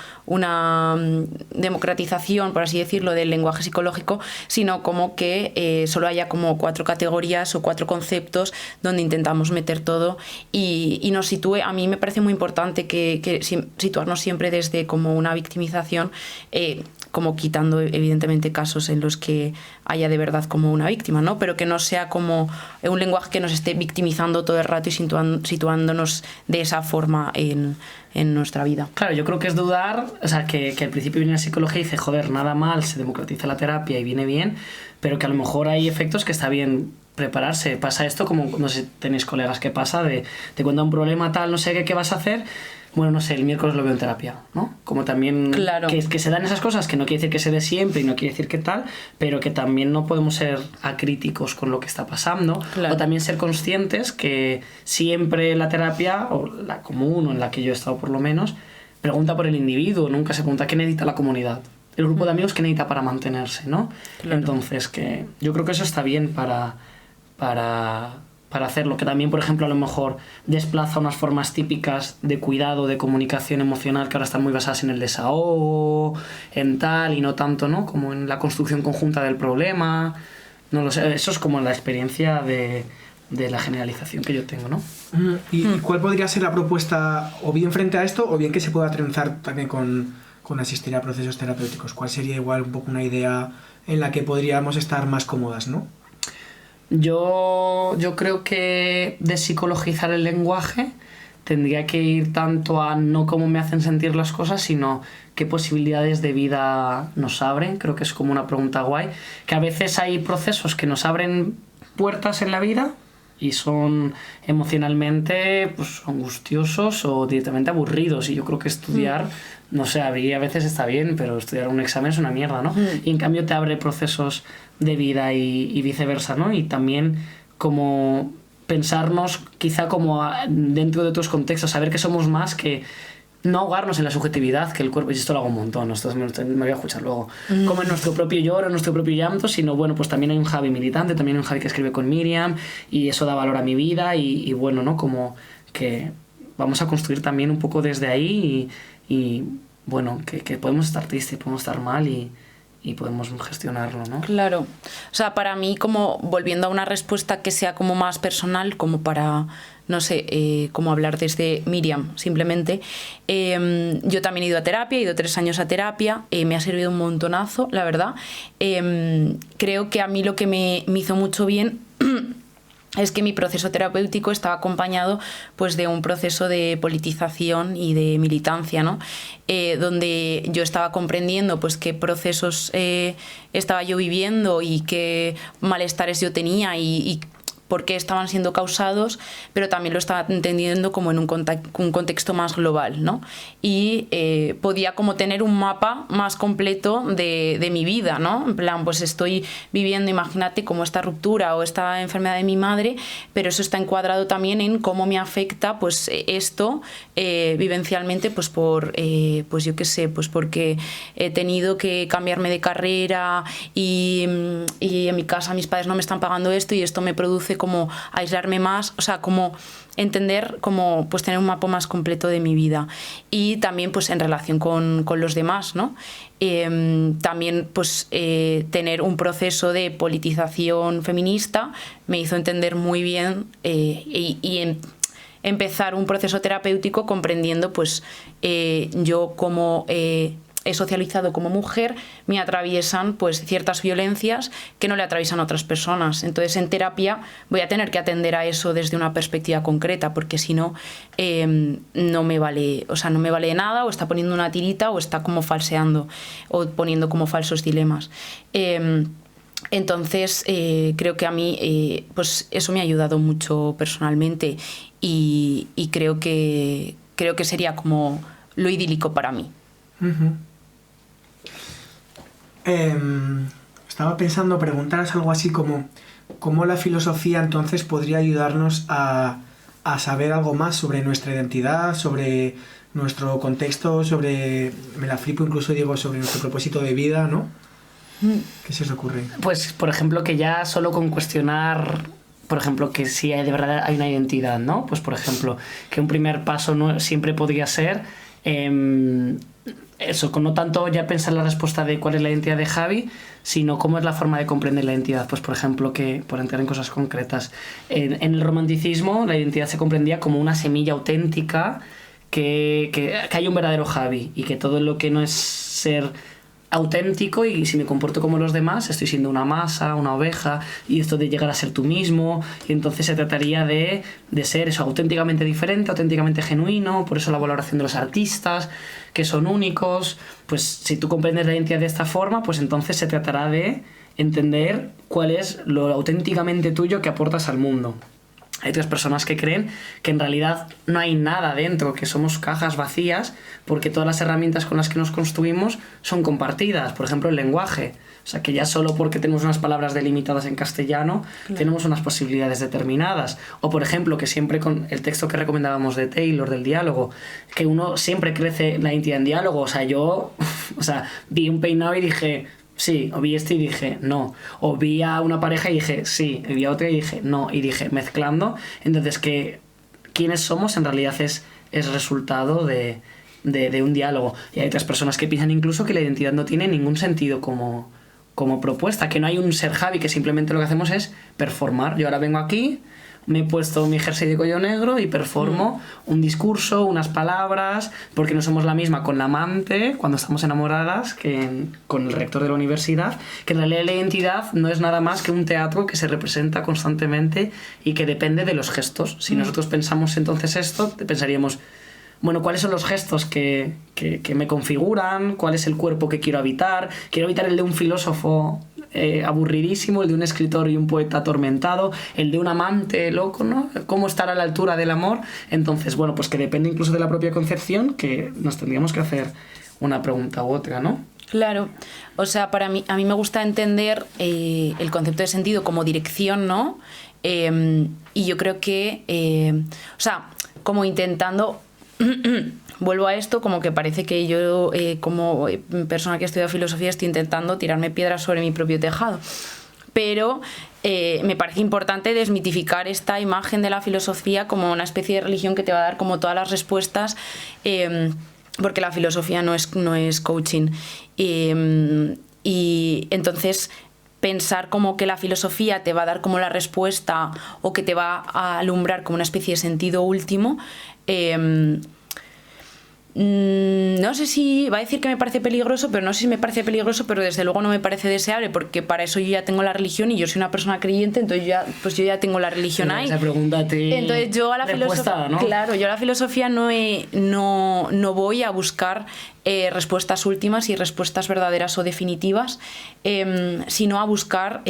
democratización, por así decirlo, del lenguaje psicológico, sino como que solo haya como 4 categorías o 4 conceptos donde intentamos meter todo y nos sitúe. A mí me parece muy importante que situarnos siempre desde como una victimización, como quitando evidentemente casos en los que haya de verdad como una víctima, ¿no? Pero que no sea como un lenguaje que nos esté victimizando todo el rato y situándonos de esa forma en nuestra vida. Claro, yo creo que es dudar, o sea, que al principio viene la psicología y dice, joder, nada mal, se democratiza la terapia y viene bien, pero que a lo mejor hay efectos que está bien prepararse. Pasa esto como, no sé, tenéis colegas que pasa, te cuenta un problema tal, no sé qué vas a hacer. Bueno, no sé, el miércoles lo veo en terapia, ¿no? Como también claro. que se dan esas cosas, que no quiere decir que se dé siempre y no quiere decir que tal, pero que también no podemos ser acríticos con lo que está pasando. Claro. O también ser conscientes que siempre la terapia, o la común, o en la que yo he estado por lo menos, pregunta por el individuo, nunca se pregunta qué necesita la comunidad, el grupo de amigos que necesita para mantenerse, ¿no? Claro. Entonces, que yo creo que eso está bien para hacerlo, que también, por ejemplo, a lo mejor desplaza unas formas típicas de cuidado, de comunicación emocional que ahora están muy basadas en el desahogo, en tal, y no tanto, ¿no? Como en la construcción conjunta del problema. No lo sé, eso es como la experiencia de la generalización que yo tengo, ¿no? ¿Y cuál podría ser la propuesta, o bien frente a esto, o bien que se pueda trenzar también con asistir a procesos terapéuticos? ¿Cuál sería igual un poco una idea en la que podríamos estar más cómodas, ¿no? Yo creo que despsicologizar el lenguaje tendría que ir tanto a no cómo me hacen sentir las cosas, sino qué posibilidades de vida nos abren. Creo que es como una pregunta guay, que a veces hay procesos que nos abren puertas en la vida y son emocionalmente pues angustiosos o directamente aburridos, y yo creo que estudiar, no sé, a veces está bien, pero estudiar un examen es una mierda, ¿no? Y en cambio te abre procesos de vida y viceversa, ¿no? Y también como pensarnos quizá como dentro de otros contextos, saber que somos más, que no ahogarnos en la subjetividad, que el cuerpo, y esto lo hago un montón, esto me voy a escuchar luego, como en nuestro propio lloro, en nuestro propio llanto, sino bueno, pues también hay un Javi militante, también hay un Javi que escribe con Miriam, y eso da valor a mi vida, y bueno, ¿no? Como que vamos a construir también un poco desde ahí, y bueno, que podemos estar tristes, podemos estar mal, y podemos gestionarlo, ¿no? Claro. O sea, para mí, como volviendo a una respuesta que sea como más personal, como para, no sé, como hablar desde Miriam, simplemente. Yo también he ido a terapia, he ido 3 años a terapia, me ha servido un montonazo, la verdad. Creo que a mí lo que me hizo mucho bien es que mi proceso terapéutico estaba acompañado pues de un proceso de politización y de militancia, ¿no? Donde yo estaba comprendiendo pues qué procesos estaba yo viviendo y qué malestares yo tenía y por qué estaban siendo causados, pero también lo estaba entendiendo como en un contexto más global, ¿no? Y podía como tener un mapa más completo de mi vida, ¿no? En plan, pues estoy viviendo, imagínate, como esta ruptura o esta enfermedad de mi madre, pero eso está encuadrado también en cómo me afecta pues esto vivencialmente, pues por, pues yo qué sé, pues porque he tenido que cambiarme de carrera y en mi casa mis padres no me están pagando esto y esto me produce como aislarme más, o sea, como entender, como pues tener un mapa más completo de mi vida. Y también pues en relación con los demás, ¿no? También pues tener un proceso de politización feminista me hizo entender muy bien empezar un proceso terapéutico comprendiendo, pues, yo como he socializado como mujer, me atraviesan pues ciertas violencias que no le atraviesan a otras personas. Entonces, en terapia voy a tener que atender a eso desde una perspectiva concreta, porque si no, no me vale, o sea, no me vale de nada, o está poniendo una tirita o está como falseando o poniendo como falsos dilemas. Entonces, creo que a mí pues eso me ha ayudado mucho personalmente y creo que sería como lo idílico para mí. Uh-huh. Estaba pensando preguntaros algo así como cómo la filosofía entonces podría ayudarnos a saber algo más sobre nuestra identidad, sobre nuestro contexto, sobre, me la flipo incluso digo, sobre nuestro propósito de vida, ¿no? ¿Qué se os ocurre? Pues, por ejemplo, que ya solo con cuestionar, por ejemplo, que si de verdad hay una identidad, ¿no? Pues, por ejemplo, que un primer paso no siempre podría ser eso, no tanto ya pensar la respuesta de cuál es la identidad de Javi, sino cómo es la forma de comprender la identidad. Pues, por ejemplo, que por entrar en cosas concretas, en el romanticismo la identidad se comprendía como una semilla auténtica, que hay un verdadero Javi y que todo lo que no es ser auténtico, y si me comporto como los demás estoy siendo una masa, una oveja, y esto de llegar a ser tú mismo, y entonces se trataría de ser eso, auténticamente diferente, auténticamente genuino. Por eso la valoración de los artistas, que son únicos. Pues si tú comprendes la identidad de esta forma, pues entonces se tratará de entender cuál es lo auténticamente tuyo que aportas al mundo. Hay otras personas que creen que en realidad no hay nada dentro, que somos cajas vacías, porque todas las herramientas con las que nos construimos son compartidas. Por ejemplo, el lenguaje. O sea, que ya solo porque tenemos unas palabras delimitadas en castellano, claro, tenemos unas posibilidades determinadas. O, por ejemplo, que siempre con el texto que recomendábamos de Taylor, del diálogo, que uno siempre crece la identidad en diálogo. O sea, yo vi un peinado y dije sí, o vi este y dije no, o vi a una pareja y dije sí, y vi a otra y dije no, y dije mezclando. Entonces, que quiénes somos en realidad es resultado de un diálogo. Y hay otras personas que piensan incluso que la identidad no tiene ningún sentido como propuesta, que no hay un ser Javi, que simplemente lo que hacemos es performar. Yo ahora vengo aquí, me he puesto mi jersey de cuello negro y performo un discurso, unas palabras, porque no somos la misma con la amante cuando estamos enamoradas que con el rector de la universidad, que en realidad la identidad no es nada más que un teatro que se representa constantemente y que depende de los gestos. Si nosotros pensamos entonces esto, pensaríamos, bueno, ¿cuáles son los gestos que me configuran? ¿Cuál es el cuerpo que quiero habitar? ¿Quiero habitar el de un filósofo aburridísimo, el de un escritor y un poeta atormentado, el de un amante loco, ¿no? ¿Cómo estar a la altura del amor? Entonces, bueno, pues que depende incluso de la propia concepción, que nos tendríamos que hacer una pregunta u otra, ¿no? Claro, o sea, a mí me gusta entender el concepto de sentido como dirección, ¿no? Y yo creo que, o sea, como intentando... Vuelvo a esto, como que parece que yo, como persona que estudia filosofía, estoy intentando tirarme piedras sobre mi propio tejado. Pero me parece importante desmitificar esta imagen de la filosofía como una especie de religión que te va a dar como todas las respuestas, porque la filosofía no es coaching. Y entonces pensar como que la filosofía te va a dar como la respuesta o que te va a alumbrar como una especie de sentido último, no sé si va a decir que me parece peligroso, pero no sé si me parece peligroso, pero desde luego no me parece deseable, porque para eso yo ya tengo la religión y yo soy una persona creyente, entonces yo ya tengo la religión ahí. Esa pregunta entonces yo a la filosofía, ¿no? Claro, yo a la filosofía no voy a buscar respuestas últimas y respuestas verdaderas o definitivas, sino a buscar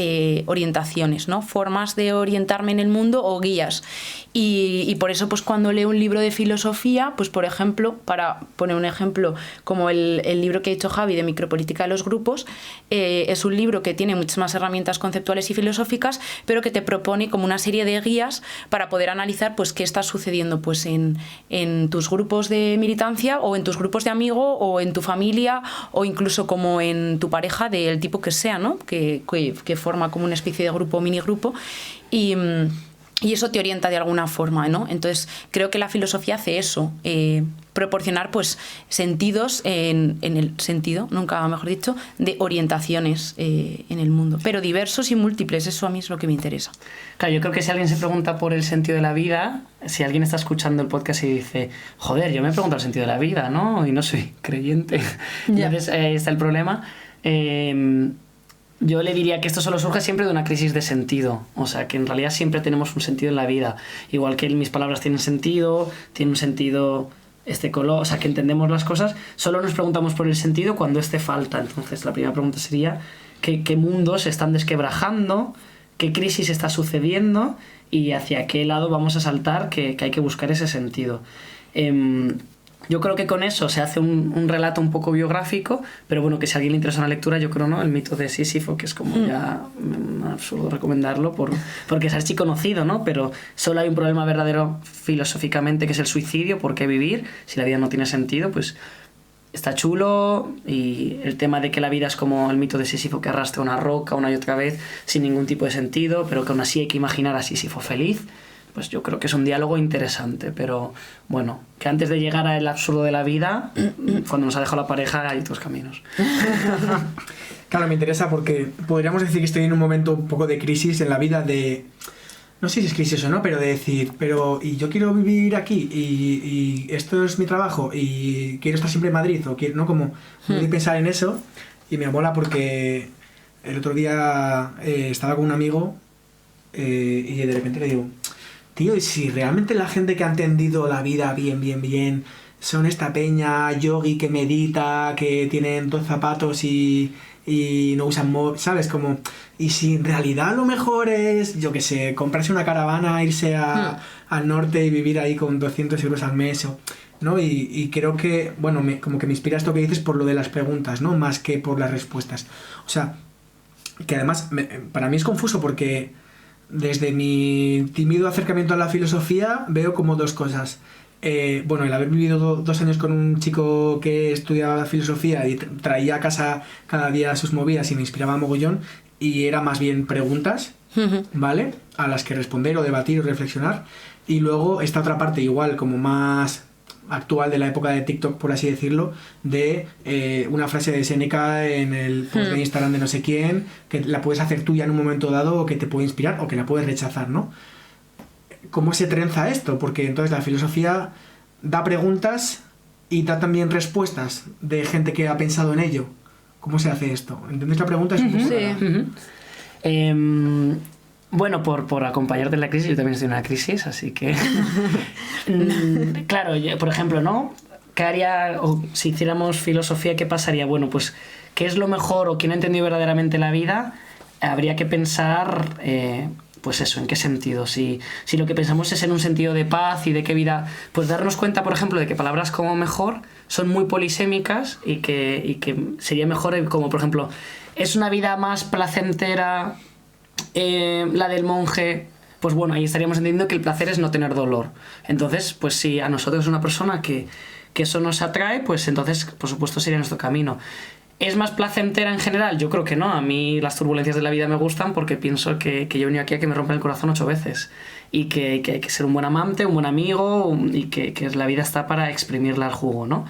orientaciones, ¿no? Formas de orientarme en el mundo o guías. Y por eso, pues cuando leo un libro de filosofía, pues por ejemplo, para poner un ejemplo, como el libro que ha hecho Javi de Micropolítica de los grupos, es un libro que tiene muchas más herramientas conceptuales y filosóficas, pero que te propone como una serie de guías para poder analizar pues qué está sucediendo pues en tus grupos de militancia o en tus grupos de amigos o en tu familia o incluso como en tu pareja del tipo que sea, ¿no? Que forma como una especie de grupo o minigrupo. y eso te orienta de alguna forma, ¿no? Entonces, creo que la filosofía hace eso, proporcionar pues sentidos en el sentido, nunca mejor dicho, de orientaciones en el mundo, pero diversos y múltiples, eso a mí es lo que me interesa. Claro, yo creo que si alguien se pregunta por el sentido de la vida, si alguien está escuchando el podcast y dice, joder, yo me pregunto el sentido de la vida, ¿no? Y no soy creyente. Ya. Entonces, está el problema. Yo le diría que esto solo surge siempre de una crisis de sentido. O sea, que en realidad siempre tenemos un sentido en la vida. Igual que mis palabras tienen un sentido color, o sea, que entendemos las cosas. Solo nos preguntamos por el sentido cuando este falta. Entonces, la primera pregunta sería ¿qué mundos se están desquebrajando? ¿Qué crisis está sucediendo? Y hacia qué lado vamos a saltar, que hay que buscar ese sentido. Yo creo que con eso se hace un relato un poco biográfico, pero bueno, que si a alguien le interesa una lectura, yo creo, ¿no? El mito de Sísifo, que es como ya absurdo recomendarlo porque es archiconocido, ¿no? Pero solo hay un problema verdadero filosóficamente, que es el suicidio. ¿Por qué vivir? Si la vida no tiene sentido, pues está chulo. Y el tema de que la vida es como el mito de Sísifo, que arrastra una roca una y otra vez sin ningún tipo de sentido, pero que aún así hay que imaginar a Sísifo feliz. Pues yo creo que es un diálogo interesante, pero bueno, que antes de llegar al absurdo de la vida, cuando nos ha dejado la pareja, hay otros caminos. Claro, me interesa porque podríamos decir que estoy en un momento un poco de crisis en la vida de... No sé si es crisis o no, pero de decir, y yo quiero vivir aquí, y esto es mi trabajo, y quiero estar siempre en Madrid, o quiero, ¿no? Como de pensar en eso, y me mola porque el otro día estaba con un amigo y de repente le digo... Tío, y si realmente la gente que ha entendido la vida bien, son esta peña yogi que medita, que tienen dos zapatos y no usan ¿sabes? Como, y si en realidad lo mejor es, yo qué sé, comprarse una caravana, irse al norte y vivir ahí con 200 euros al mes, ¿no? Y creo que, bueno, como que me inspira esto que dices por lo de las preguntas, ¿no? Más que por las respuestas. O sea, que además para mí es confuso porque... Desde mi tímido acercamiento a la filosofía veo como dos cosas. Bueno, el haber vivido 2 años con un chico que estudiaba filosofía y traía a casa cada día sus movidas y me inspiraba mogollón, y era más bien preguntas, ¿vale? A las que responder o debatir o reflexionar. Y luego esta otra parte igual como más actual de la época de TikTok, por así decirlo, de una frase de Séneca en el post de Instagram de no sé quién, que la puedes hacer tuya en un momento dado, o que te puede inspirar, o que la puedes rechazar, ¿no? ¿Cómo se trenza esto? Porque entonces la filosofía da preguntas y da también respuestas de gente que ha pensado en ello. ¿Cómo se hace esto? ¿Entendéis la pregunta? Es un poco Bueno, por acompañarte en la crisis, yo también estoy en una crisis, así que... Claro, yo, por ejemplo, ¿no? ¿Qué haría, o si hiciéramos filosofía, qué pasaría? Bueno, pues, ¿qué es lo mejor o quién ha entendido verdaderamente la vida? Habría que pensar, pues eso, ¿en qué sentido? Si lo que pensamos es en un sentido de paz y de qué vida... Pues darnos cuenta, por ejemplo, de que palabras como mejor son muy polisémicas y que sería mejor, como por ejemplo, ¿es una vida más placentera la del monje? Pues bueno, ahí estaríamos entendiendo que el placer es no tener dolor. Entonces, pues si a nosotros es una persona que eso nos atrae, pues entonces, por supuesto, sería nuestro camino. ¿Es más placentera en general? Yo creo que no. A mí las turbulencias de la vida me gustan porque pienso que yo he venido aquí a que me rompan el corazón 8 veces. Y que hay que ser un buen amante, un buen amigo, y que la vida está para exprimirla al jugo, ¿no?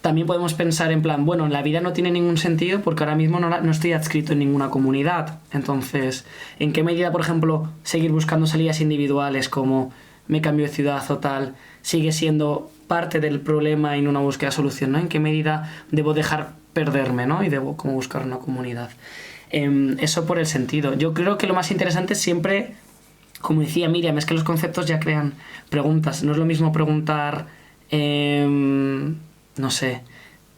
También podemos pensar en plan, bueno, la vida no tiene ningún sentido porque ahora mismo no estoy adscrito en ninguna comunidad. Entonces, ¿en qué medida, por ejemplo, seguir buscando salidas individuales como me cambio de ciudad o tal, sigue siendo parte del problema y no una búsqueda de solución, ¿no? ¿En qué medida debo dejar perderme, ¿no? Y debo como buscar una comunidad. Eso por el sentido. Yo creo que lo más interesante es siempre, como decía Miriam, es que los conceptos ya crean preguntas. No es lo mismo preguntar... no sé,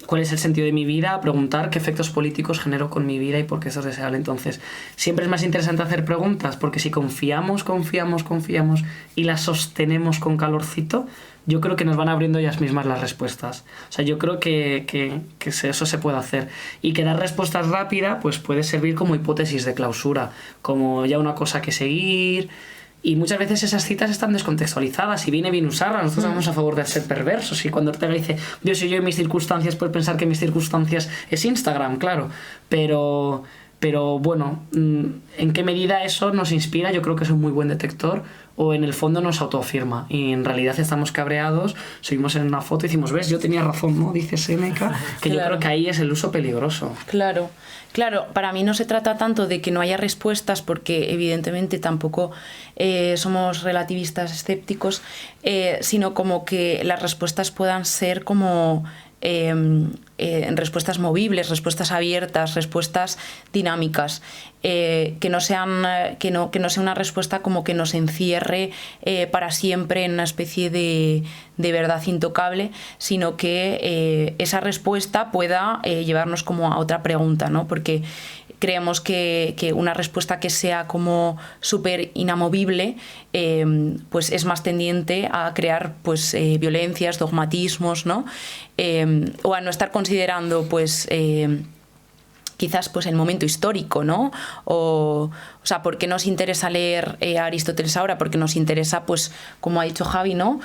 ¿cuál es el sentido de mi vida? Preguntar qué efectos políticos genero con mi vida y por qué eso es deseable. Entonces, siempre es más interesante hacer preguntas, porque si confiamos y las sostenemos con calorcito, yo creo que nos van abriendo ellas mismas las respuestas. O sea, yo creo que eso se puede hacer. Y que dar respuestas rápidas pues puede servir como hipótesis de clausura, como ya una cosa que seguir... Y muchas veces esas citas están descontextualizadas y viene bien usarlas. Nosotros estamos a favor de ser perversos. Y cuando Ortega dice, Dios y yo en mis circunstancias, puedes pensar que mis circunstancias es Instagram, claro. Pero bueno, ¿en qué medida eso nos inspira? Yo creo que es un muy buen detector. o en el fondo nos autoafirma y en realidad estamos cabreados, seguimos en una foto y decimos, ves, yo tenía razón, ¿no? Dice Séneca, que Claro. yo creo que ahí es el uso peligroso. Claro, claro, para mí no se trata tanto de que no haya respuestas, porque evidentemente tampoco somos relativistas escépticos, sino como que las respuestas puedan ser como respuestas movibles, respuestas abiertas, respuestas dinámicas, que no sean, que no sea una respuesta como que nos encierre para siempre en una especie de verdad intocable, sino que esa respuesta pueda llevarnos como a otra pregunta, ¿no? Porque creemos que una respuesta que sea como súper inamovible pues es más tendiente a crear pues violencias, dogmatismos, ¿no? O a no estar considerando pues quizás pues el momento histórico, ¿no? O sea, ¿por qué nos interesa leer a Aristóteles ahora? Porque nos interesa, pues, como ha dicho Javi, ¿no?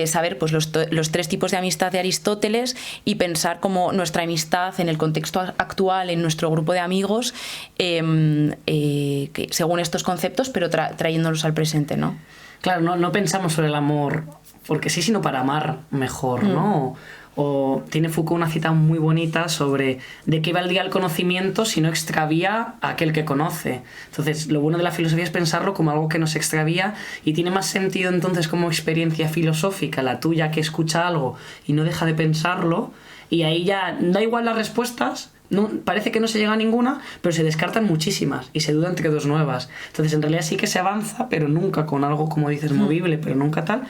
Saber pues los 3 tipos de amistad de Aristóteles y pensar como nuestra amistad en el contexto actual, en nuestro grupo de amigos, que, según estos conceptos, pero trayéndolos al presente, ¿no? Claro, no pensamos sobre el amor porque sí, sino para amar mejor, ¿no? O tiene Foucault una cita muy bonita sobre de qué valdría el conocimiento si no extravía a aquel que conoce. Entonces, lo bueno de la filosofía es pensarlo como algo que nos extravía y tiene más sentido entonces como experiencia filosófica la tuya que escucha algo y no deja de pensarlo, y ahí ya da igual las respuestas. No, parece que no se llega a ninguna, pero se descartan muchísimas y se duda entre 2 nuevas. Entonces, en realidad sí que se avanza, pero nunca con algo, como dices, movible, pero nunca tal,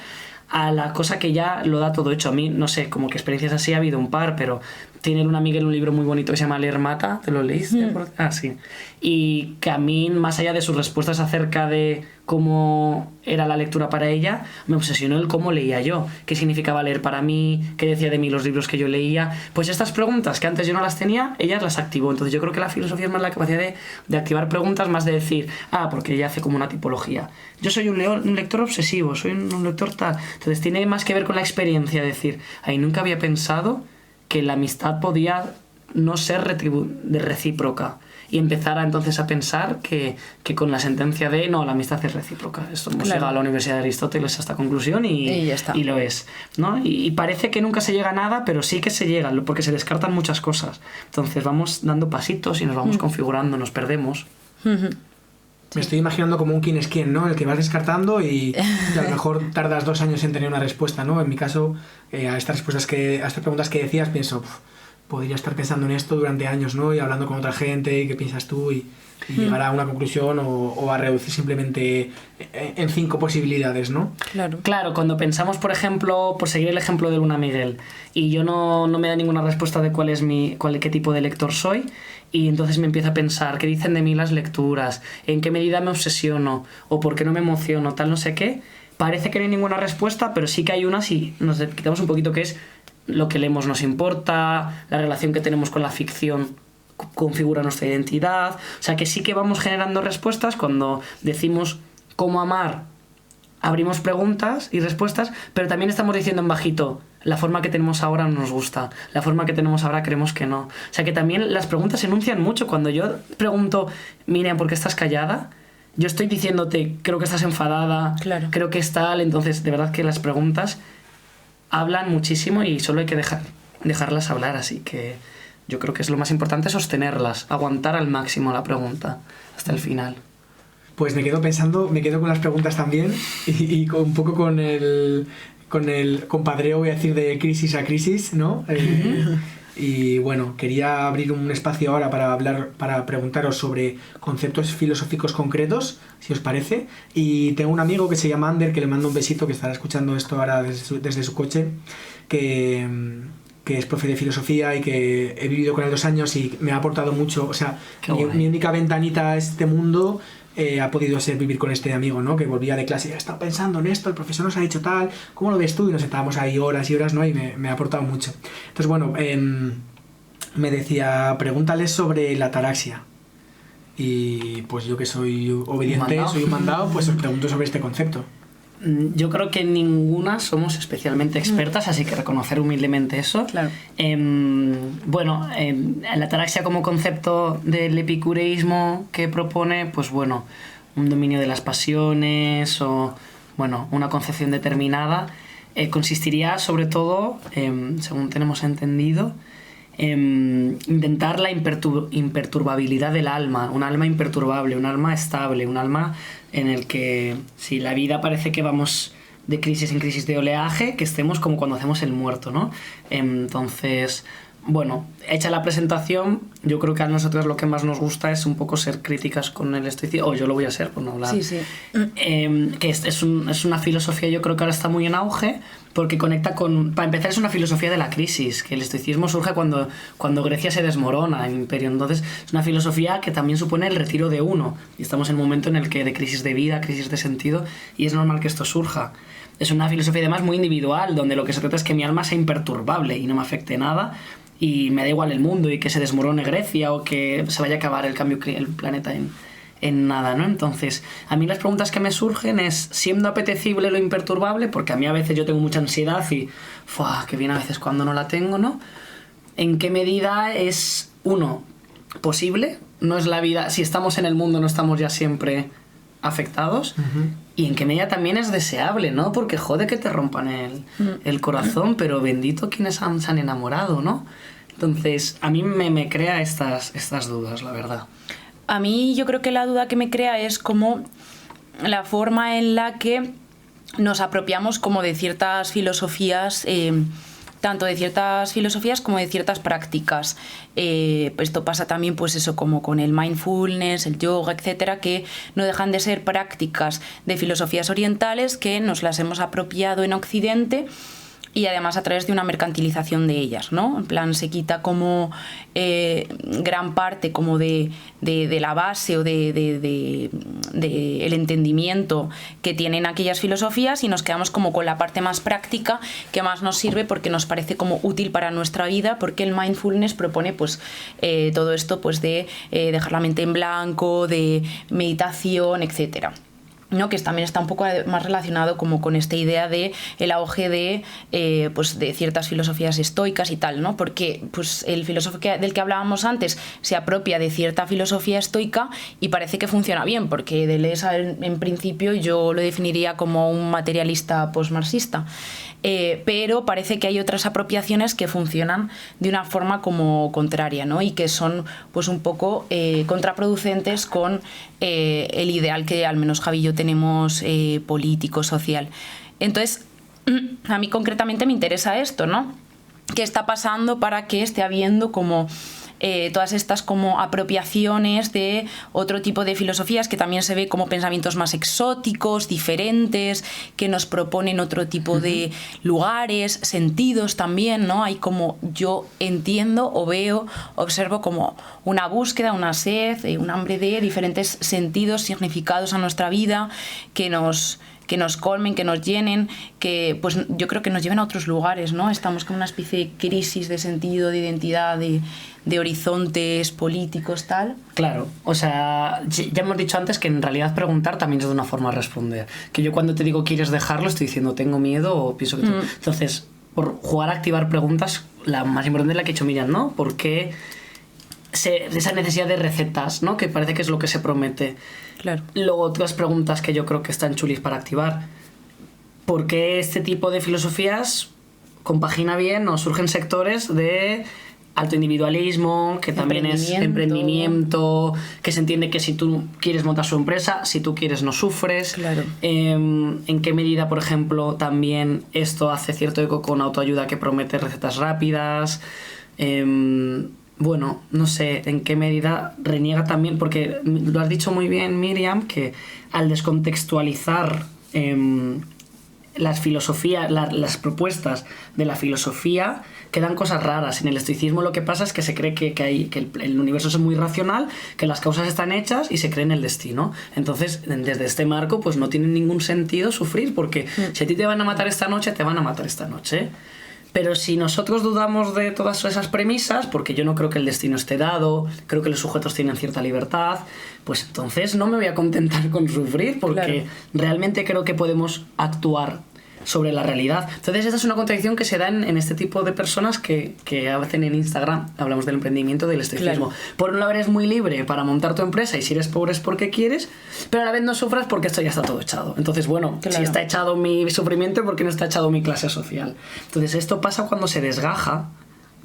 a la cosa que ya lo da todo hecho. A mí, no sé, como que experiencias así ha habido un par, pero tiene Luna Miguel un libro muy bonito que se llama Leer Mata, ¿te lo leíste? Ah, sí. Y que a mí, más allá de sus respuestas acerca de cómo era la lectura para ella, me obsesionó el cómo leía yo, qué significaba leer para mí, qué decía de mí los libros que yo leía. Pues estas preguntas que antes yo no las tenía, ella las activó. Entonces yo creo que la filosofía es más la capacidad de activar preguntas, más de decir, porque ella hace como una tipología. Yo soy un lector obsesivo, soy un lector tal. Entonces tiene más que ver con la experiencia, de decir, nunca había pensado que la amistad podía no ser recíproca. Y empezar entonces a pensar que con la sentencia de no, la amistad es recíproca. Esto hemos llegado a la Universidad de Aristóteles a esta conclusión y ya está. Y lo es, ¿no? Y parece que nunca se llega a nada, pero sí que se llega, porque se descartan muchas cosas. Entonces vamos dando pasitos y nos vamos configurando, nos perdemos. Me estoy imaginando como un quién es quién, ¿no? El que vas descartando y a lo mejor tardas 2 años en tener una respuesta, ¿no? En mi caso, a estas preguntas que decías, pienso, podría estar pensando en esto durante años, ¿no? Y hablando con otra gente, y qué piensas tú, y llegar a una conclusión o a reducir simplemente en 5 posibilidades, ¿no? Claro, cuando pensamos, por ejemplo, por seguir el ejemplo de Luna Miguel, y yo no me da ninguna respuesta de qué tipo de lector soy, y entonces me empiezo a pensar qué dicen de mí las lecturas, en qué medida me obsesiono, o por qué no me emociono, tal no sé qué. Parece que no hay ninguna respuesta, pero sí que hay una si nos quitamos un poquito, que es lo que leemos nos importa, la relación que tenemos con la ficción configura nuestra identidad. O sea que sí que vamos generando respuestas cuando decimos cómo amar, abrimos preguntas y respuestas, pero también estamos diciendo en bajito, la forma que tenemos ahora no nos gusta, la forma que tenemos ahora creemos que no. O sea que también las preguntas enuncian mucho. Cuando yo pregunto, Miriam, ¿por qué estás callada? Yo estoy diciéndote, creo que estás enfadada, creo que es tal. Entonces, de verdad que las preguntas hablan muchísimo y solo hay que dejarlas hablar. Así que yo creo que es lo más importante, sostenerlas, aguantar al máximo la pregunta hasta el final. Pues me quedo con las preguntas también y un poco con el compadreo, voy a decir, de crisis a crisis, ¿no? Y bueno, quería abrir un espacio ahora para preguntaros sobre conceptos filosóficos concretos, si os parece. Y tengo un amigo que se llama Ander, que le mando un besito, que estará escuchando esto ahora desde su coche, que es profe de filosofía y que he vivido con él 2 años y me ha aportado mucho. O sea, mi única ventanita a este mundo ha podido ser vivir con este amigo, ¿no? Que volvía de clase y estaba pensando en esto, el profesor nos ha dicho tal, ¿cómo lo ves tú? Y nos sentábamos ahí horas y horas, ¿no? Y me ha aportado mucho. Entonces, bueno, me decía, pregúntales sobre la ataraxia. Y pues yo, que soy obediente, soy un mandado, pues os pregunto sobre este concepto. Yo creo que ninguna somos especialmente expertas, así que reconocer humildemente eso. Claro. La ataraxia como concepto del epicureísmo que propone, pues bueno, un dominio de las pasiones o bueno, una concepción determinada, consistiría sobre todo, según tenemos entendido, intentar la imperturbabilidad del alma, un alma imperturbable, un alma estable, un alma en el que si la vida parece que vamos de crisis en crisis de oleaje, que estemos como cuando hacemos el muerto, ¿no? Entonces, bueno, hecha la presentación, yo creo que a nosotros lo que más nos gusta es un poco ser críticas con el estoicismo, o yo lo voy a ser por no hablar. Sí, sí. Que es una filosofía, yo creo que ahora está muy en auge, porque conecta con... Para empezar, es una filosofía de la crisis, que el estoicismo surge cuando Grecia se desmorona, el imperio. Entonces, es una filosofía que también supone el retiro de uno. Y estamos en un momento en el que de crisis de vida, crisis de sentido, y es normal que esto surja. Es una filosofía además muy individual, donde lo que se trata es que mi alma sea imperturbable y no me afecte nada, y me da igual el mundo y que se desmorone Grecia o que se vaya a acabar el planeta en nada, ¿no? Entonces, a mí las preguntas que me surgen es, siendo apetecible lo imperturbable, porque a mí a veces yo tengo mucha ansiedad y, qué bien a veces cuando no la tengo, ¿no? ¿En qué medida es, uno, posible? No es la vida, si estamos en el mundo no estamos ya siempre afectados. Uh-huh. Y en qué medida también es deseable, ¿no? Porque jode que te rompan el corazón, pero bendito quienes se han enamorado, ¿no? Entonces, a mí me crea estas dudas, la verdad. A mí yo creo que la duda que me crea es como la forma en la que nos apropiamos como de ciertas filosofías, tanto de ciertas filosofías como de ciertas prácticas. Esto pasa también, pues eso, como con el mindfulness, el yoga, etcétera, que no dejan de ser prácticas de filosofías orientales que nos las hemos apropiado en Occidente, y además a través de una mercantilización de ellas, ¿no? En plan, se quita como gran parte como de la base o de el entendimiento que tienen aquellas filosofías, y nos quedamos como con la parte más práctica que más nos sirve porque nos parece como útil para nuestra vida, porque el mindfulness propone pues todo esto pues de dejar la mente en blanco, de meditación, etcétera, ¿no? Que también está un poco más relacionado como con esta idea de el auge pues de ciertas filosofías estoicas y tal, ¿no? Porque pues el filósofo del que hablábamos antes se apropia de cierta filosofía estoica y parece que funciona bien, porque Deleuze en principio yo lo definiría como un materialista postmarxista. Pero parece que hay otras apropiaciones que funcionan de una forma como contraria, ¿no? Y que son pues un poco contraproducentes con el ideal que al menos Javi y yo tenemos político, social. Entonces, a mí concretamente me interesa esto, ¿no? ¿Qué está pasando para que esté habiendo como todas estas como apropiaciones de otro tipo de filosofías que también se ve como pensamientos más exóticos, diferentes, que nos proponen otro tipo de lugares, sentidos también, ¿no? Hay como, yo entiendo o veo, observo como una búsqueda, una sed, un hambre de diferentes sentidos, significados a nuestra vida que nos colmen, que nos llenen, que pues yo creo que nos lleven a otros lugares, ¿no? Estamos con una especie de crisis de sentido, de identidad, de horizontes políticos, tal. Claro, o sea, ya hemos dicho antes que en realidad preguntar también es de una forma de responder. Que yo cuando te digo ¿quieres dejarlo? Estoy diciendo tengo miedo o pienso que... Entonces, por jugar a activar preguntas, la más importante es la que ha hecho Miriam, ¿no? ¿Por qué esa necesidad de recetas, ¿no? Que parece que es lo que se promete. Claro. Luego otras preguntas que yo creo que están chulis para activar. ¿Por qué este tipo de filosofías compagina bien o surgen sectores de alto individualismo, que también es emprendimiento, que se entiende que si tú quieres montar su empresa, si tú quieres no sufres? Claro. ¿En qué medida, por ejemplo, también esto hace cierto eco con autoayuda que promete recetas rápidas? Bueno, no sé en qué medida reniega también, porque lo has dicho muy bien, Miriam, que al descontextualizar las filosofías, las propuestas de la filosofía, quedan cosas raras. En el estoicismo lo que pasa es que se cree que el universo es muy racional, que las causas están hechas y se cree en el destino. Entonces, desde este marco, pues no tiene ningún sentido sufrir, porque si a ti te van a matar esta noche, te van a matar esta noche. Pero si nosotros dudamos de todas esas premisas, porque yo no creo que el destino esté dado, creo que los sujetos tienen cierta libertad, pues entonces no me voy a contentar con sufrir, porque realmente creo que podemos actuar sobre la realidad. Entonces esta es una contradicción que se da en este tipo de personas que hacen en Instagram, hablamos del emprendimiento, del estoicismo. Claro. Por un lado eres muy libre para montar tu empresa y si eres pobre es porque quieres, pero a la vez no sufras porque esto ya está todo echado. Entonces, bueno, Claro. si está echado mi sufrimiento, ¿por qué no está echado mi clase social? Entonces esto pasa cuando se desgaja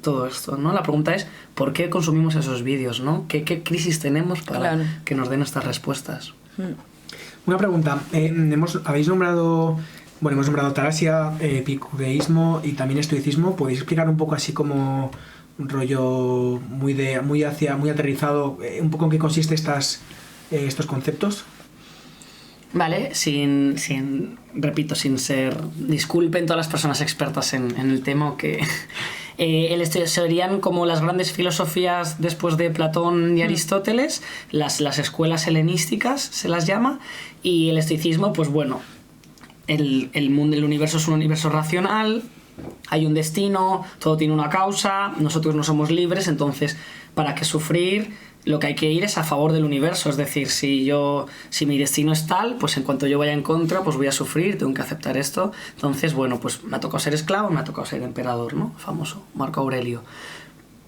todo esto, ¿no? La pregunta es, ¿por qué consumimos esos vídeos, ¿no? ¿Qué crisis tenemos para Claro. que nos den estas respuestas? Una pregunta. Hemos nombrado ataraxia, epicureísmo y también estoicismo. ¿Podéis explicar un poco así como un rollo muy aterrizado, un poco en qué consiste estos conceptos? Vale, repito, sin ser... Disculpen todas las personas expertas en el tema que... serían como las grandes filosofías después de Platón y Aristóteles, las escuelas helenísticas se las llama, y el estoicismo, pues bueno, el mundo, el universo es un universo racional, hay un destino, todo tiene una causa, nosotros no somos libres, entonces, ¿para qué sufrir? Lo que hay que ir es a favor del universo, es decir, si mi destino es tal, pues en cuanto yo vaya en contra, pues voy a sufrir, tengo que aceptar esto. Entonces, bueno, pues me ha tocado ser esclavo, me ha tocado ser emperador, ¿no? Famoso, Marco Aurelio.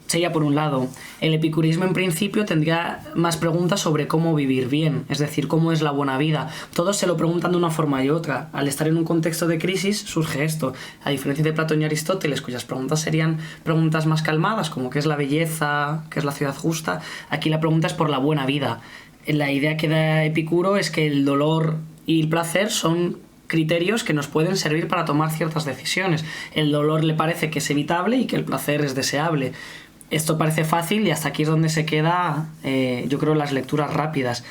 Sería por un lado. El epicurismo en principio tendría más preguntas sobre cómo vivir bien, es decir, cómo es la buena vida. Todos se lo preguntan de una forma y otra. Al estar en un contexto de crisis surge esto. A diferencia de Platón y Aristóteles, cuyas preguntas serían preguntas más calmadas, como qué es la belleza, qué es la ciudad justa, aquí la pregunta es por la buena vida. La idea que da Epicuro es que el dolor y el placer son criterios que nos pueden servir para tomar ciertas decisiones. El dolor le parece que es evitable y que el placer es deseable. Esto parece fácil y hasta aquí es donde se queda, yo creo, las lecturas rápidas.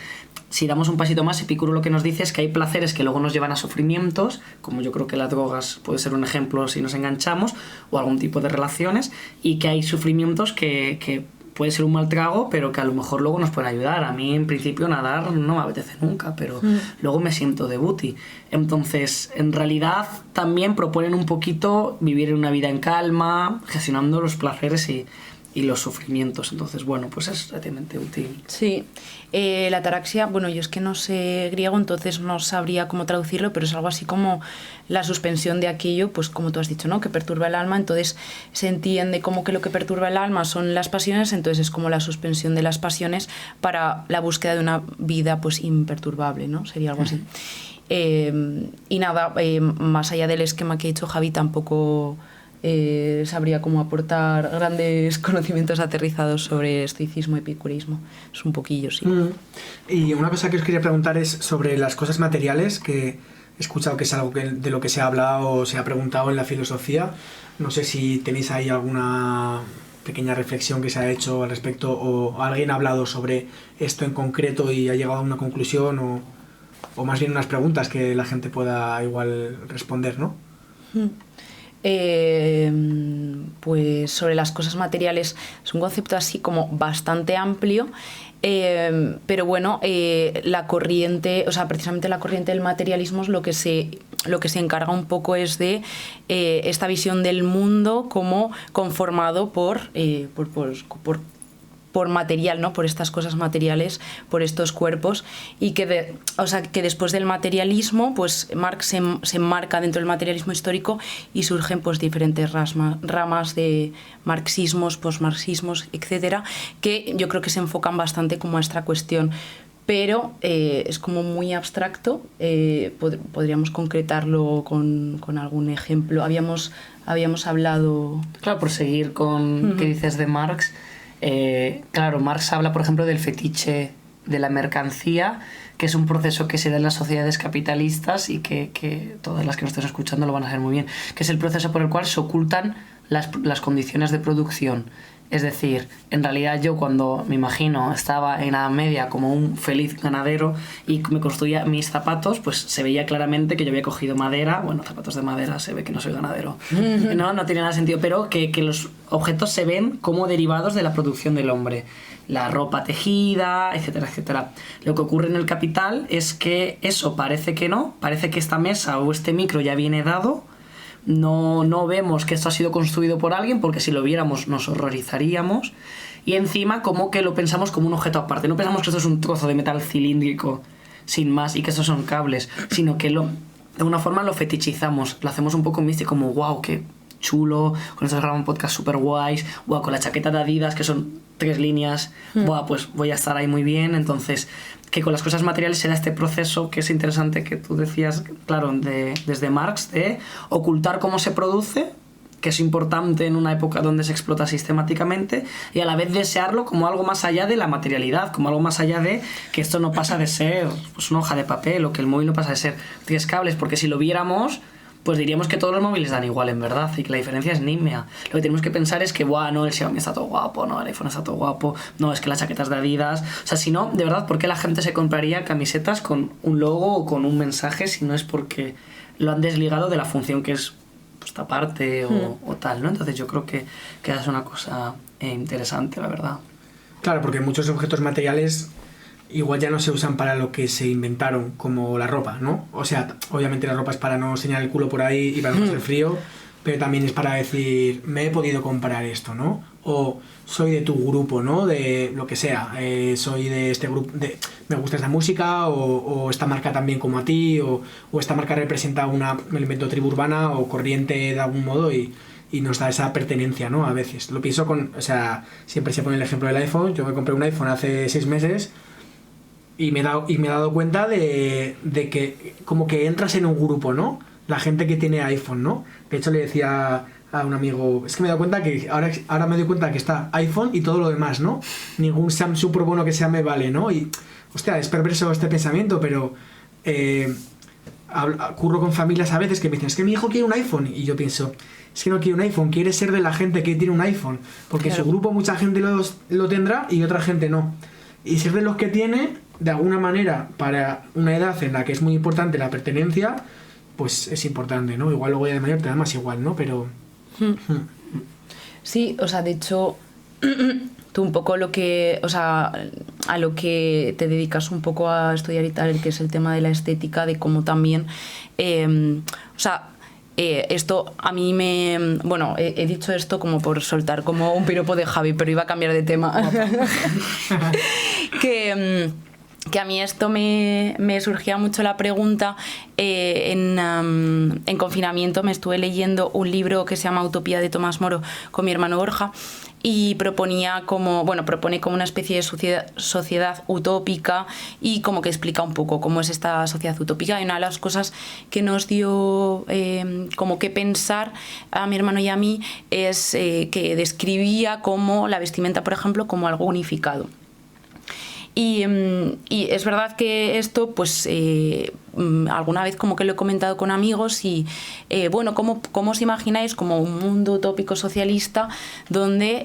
Si damos un pasito más, Epicuro lo que nos dice es que hay placeres que luego nos llevan a sufrimientos, como yo creo que las drogas puede ser un ejemplo si nos enganchamos, o algún tipo de relaciones, y que hay sufrimientos que puede ser un mal trago, pero que a lo mejor luego nos pueden ayudar. A mí, en principio, nadar no me apetece nunca, pero luego me siento de booty. Entonces, en realidad, también proponen un poquito vivir una vida en calma, gestionando los placeres y los sufrimientos. Entonces, bueno, pues es relativamente útil. Sí, la ataraxia, bueno, yo es que no sé griego, entonces no sabría cómo traducirlo, pero es algo así como la suspensión de aquello, pues como tú has dicho, ¿no? Que perturba el alma, entonces se entiende como que lo que perturba el alma son las pasiones, entonces es como la suspensión de las pasiones para la búsqueda de una vida pues imperturbable, ¿no? Sería algo así. Y nada, más allá del esquema que ha dicho Javi, tampoco sabría cómo aportar grandes conocimientos aterrizados sobre estoicismo y epicureísmo. Es un poquillo, sí. Y una cosa que os quería preguntar es sobre las cosas materiales, que he escuchado que es algo de lo que se habla o se ha preguntado en la filosofía. No sé si tenéis ahí alguna pequeña reflexión que se ha hecho al respecto, o alguien ha hablado sobre esto en concreto y ha llegado a una conclusión, o más bien unas preguntas que la gente pueda igual responder, ¿no? Pues sobre las cosas materiales es un concepto así como bastante amplio, pero bueno, la corriente, o sea, precisamente la corriente del materialismo es lo que se encarga un poco es de esta visión del mundo como conformado por material, ¿no? Por estas cosas materiales, por estos cuerpos, y que después del materialismo, pues Marx se enmarca dentro del materialismo histórico y surgen pues diferentes ramas de marxismos, posmarxismos, etcétera, que yo creo que se enfocan bastante como a esta cuestión. Pero es como muy abstracto, podríamos concretarlo con algún ejemplo. Habíamos hablado... Claro, por seguir con qué dices de Marx. Claro, Marx habla, por ejemplo, del fetiche de la mercancía, que es un proceso que se da en las sociedades capitalistas y que todas las que nos estén escuchando lo van a saber muy bien, que es el proceso por el cual se ocultan las condiciones de producción. Es decir, en realidad yo cuando me imagino estaba en Edad Media como un feliz ganadero y me construía mis zapatos, pues se veía claramente que yo había cogido madera, bueno, zapatos de madera, se ve que no soy ganadero, no tiene nada de sentido, pero que los objetos se ven como derivados de la producción del hombre, la ropa tejida, etcétera, etcétera. Lo que ocurre en el capital es que eso parece que no, parece que esta mesa o este micro ya viene dado. No vemos que esto ha sido construido por alguien, porque si lo viéramos nos horrorizaríamos, y encima como que lo pensamos como un objeto aparte. No pensamos que esto es un trozo de metal cilíndrico sin más y que estos son cables, sino que de alguna forma lo fetichizamos, lo hacemos un poco místico, como wow, qué chulo, con estos grabamos podcast super guays, wow, con la chaqueta de Adidas que son 3 líneas, wow, pues voy a estar ahí muy bien. Entonces, que con las cosas materiales será este proceso que es interesante, que tú decías, claro, desde Marx, de ocultar cómo se produce, que es importante en una época donde se explota sistemáticamente, y a la vez desearlo como algo más allá de la materialidad, como algo más allá de que esto no pasa de ser pues una hoja de papel, o que el móvil no pasa de ser 3 cables, porque si lo viéramos, pues diríamos que todos los móviles dan igual en verdad, y que la diferencia es nimia. Lo que tenemos que pensar es que, buah, no, el Xiaomi está todo guapo, no, el iPhone está todo guapo, no, es que las chaquetas de Adidas... O sea, si no, de verdad, ¿por qué la gente se compraría camisetas con un logo o con un mensaje si no es porque lo han desligado de la función que es pues, taparte o tal, ¿no? Entonces yo creo que es una cosa interesante, la verdad. Claro, porque muchos objetos materiales igual ya no se usan para lo que se inventaron, como la ropa, ¿no? O sea, obviamente la ropa es para no enseñar el culo por ahí y para no hacer frío, pero también es para decir, me he podido comprar esto, ¿no? O soy de tu grupo, ¿no? De lo que sea, soy de este grupo, me gusta esta música, o esta marca también como a ti, o esta marca representa un elemento tribu urbana o corriente de algún modo y nos da esa pertenencia, ¿no? A veces. Lo pienso o sea, siempre se pone el ejemplo del iPhone. Yo me compré un iPhone hace 6 meses y me he dado cuenta de que como que entras en un grupo, ¿no? La gente que tiene iPhone, ¿no? De hecho le decía a un amigo, es que me he dado cuenta que ahora me doy cuenta que está iPhone y todo lo demás, ¿no? Ningún Samsung por bueno que sea me vale, ¿no? Y, hostia, es perverso este pensamiento, pero curro con familias a veces que me dicen, es que mi hijo quiere un iPhone, y yo pienso, es que no quiere un iPhone, quiere ser de la gente que tiene un iPhone, porque claro, su grupo mucha gente lo tendrá y otra gente no, y ser de los que tiene, de alguna manera, para una edad en la que es muy importante la pertenencia, pues es importante, ¿no? Igual luego ya de mayor te da más igual, ¿no? Pero... Sí, o sea, de hecho, tú un poco lo que, o sea, a lo que te dedicas un poco a estudiar y tal, que es el tema de la estética, de cómo también, o sea, esto a mí me... Bueno, he dicho esto como por soltar como un piropo de Javi, pero iba a cambiar de tema. Que a mí esto me surgía mucho la pregunta. En confinamiento me estuve leyendo un libro que se llama Utopía, de Tomás Moro, con mi hermano Borja, y propone como una especie de sociedad utópica, y como que explica un poco cómo es esta sociedad utópica. Y una de las cosas que nos dio como que pensar a mi hermano y a mí es que describía como la vestimenta, por ejemplo, como algo unificado. Y es verdad que esto, pues alguna vez como que lo he comentado con amigos y, bueno, ¿cómo os imagináis como un mundo utópico socialista donde,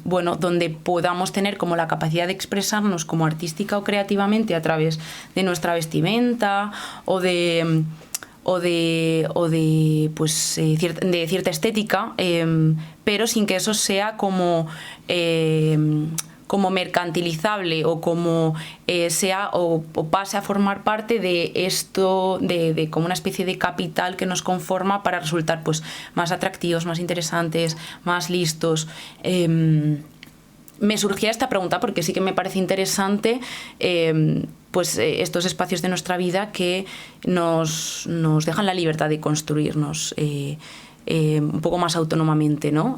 donde podamos tener como la capacidad de expresarnos como artística o creativamente a través de nuestra vestimenta o de cierta estética, pero sin que eso sea como mercantilizable o como sea o pase a formar parte de esto, de como una especie de capital que nos conforma para resultar pues más atractivos, más interesantes, más listos. Me surgía esta pregunta porque sí que me parece interesante estos espacios de nuestra vida que nos dejan la libertad de construirnos un poco más autónomamente, ¿no?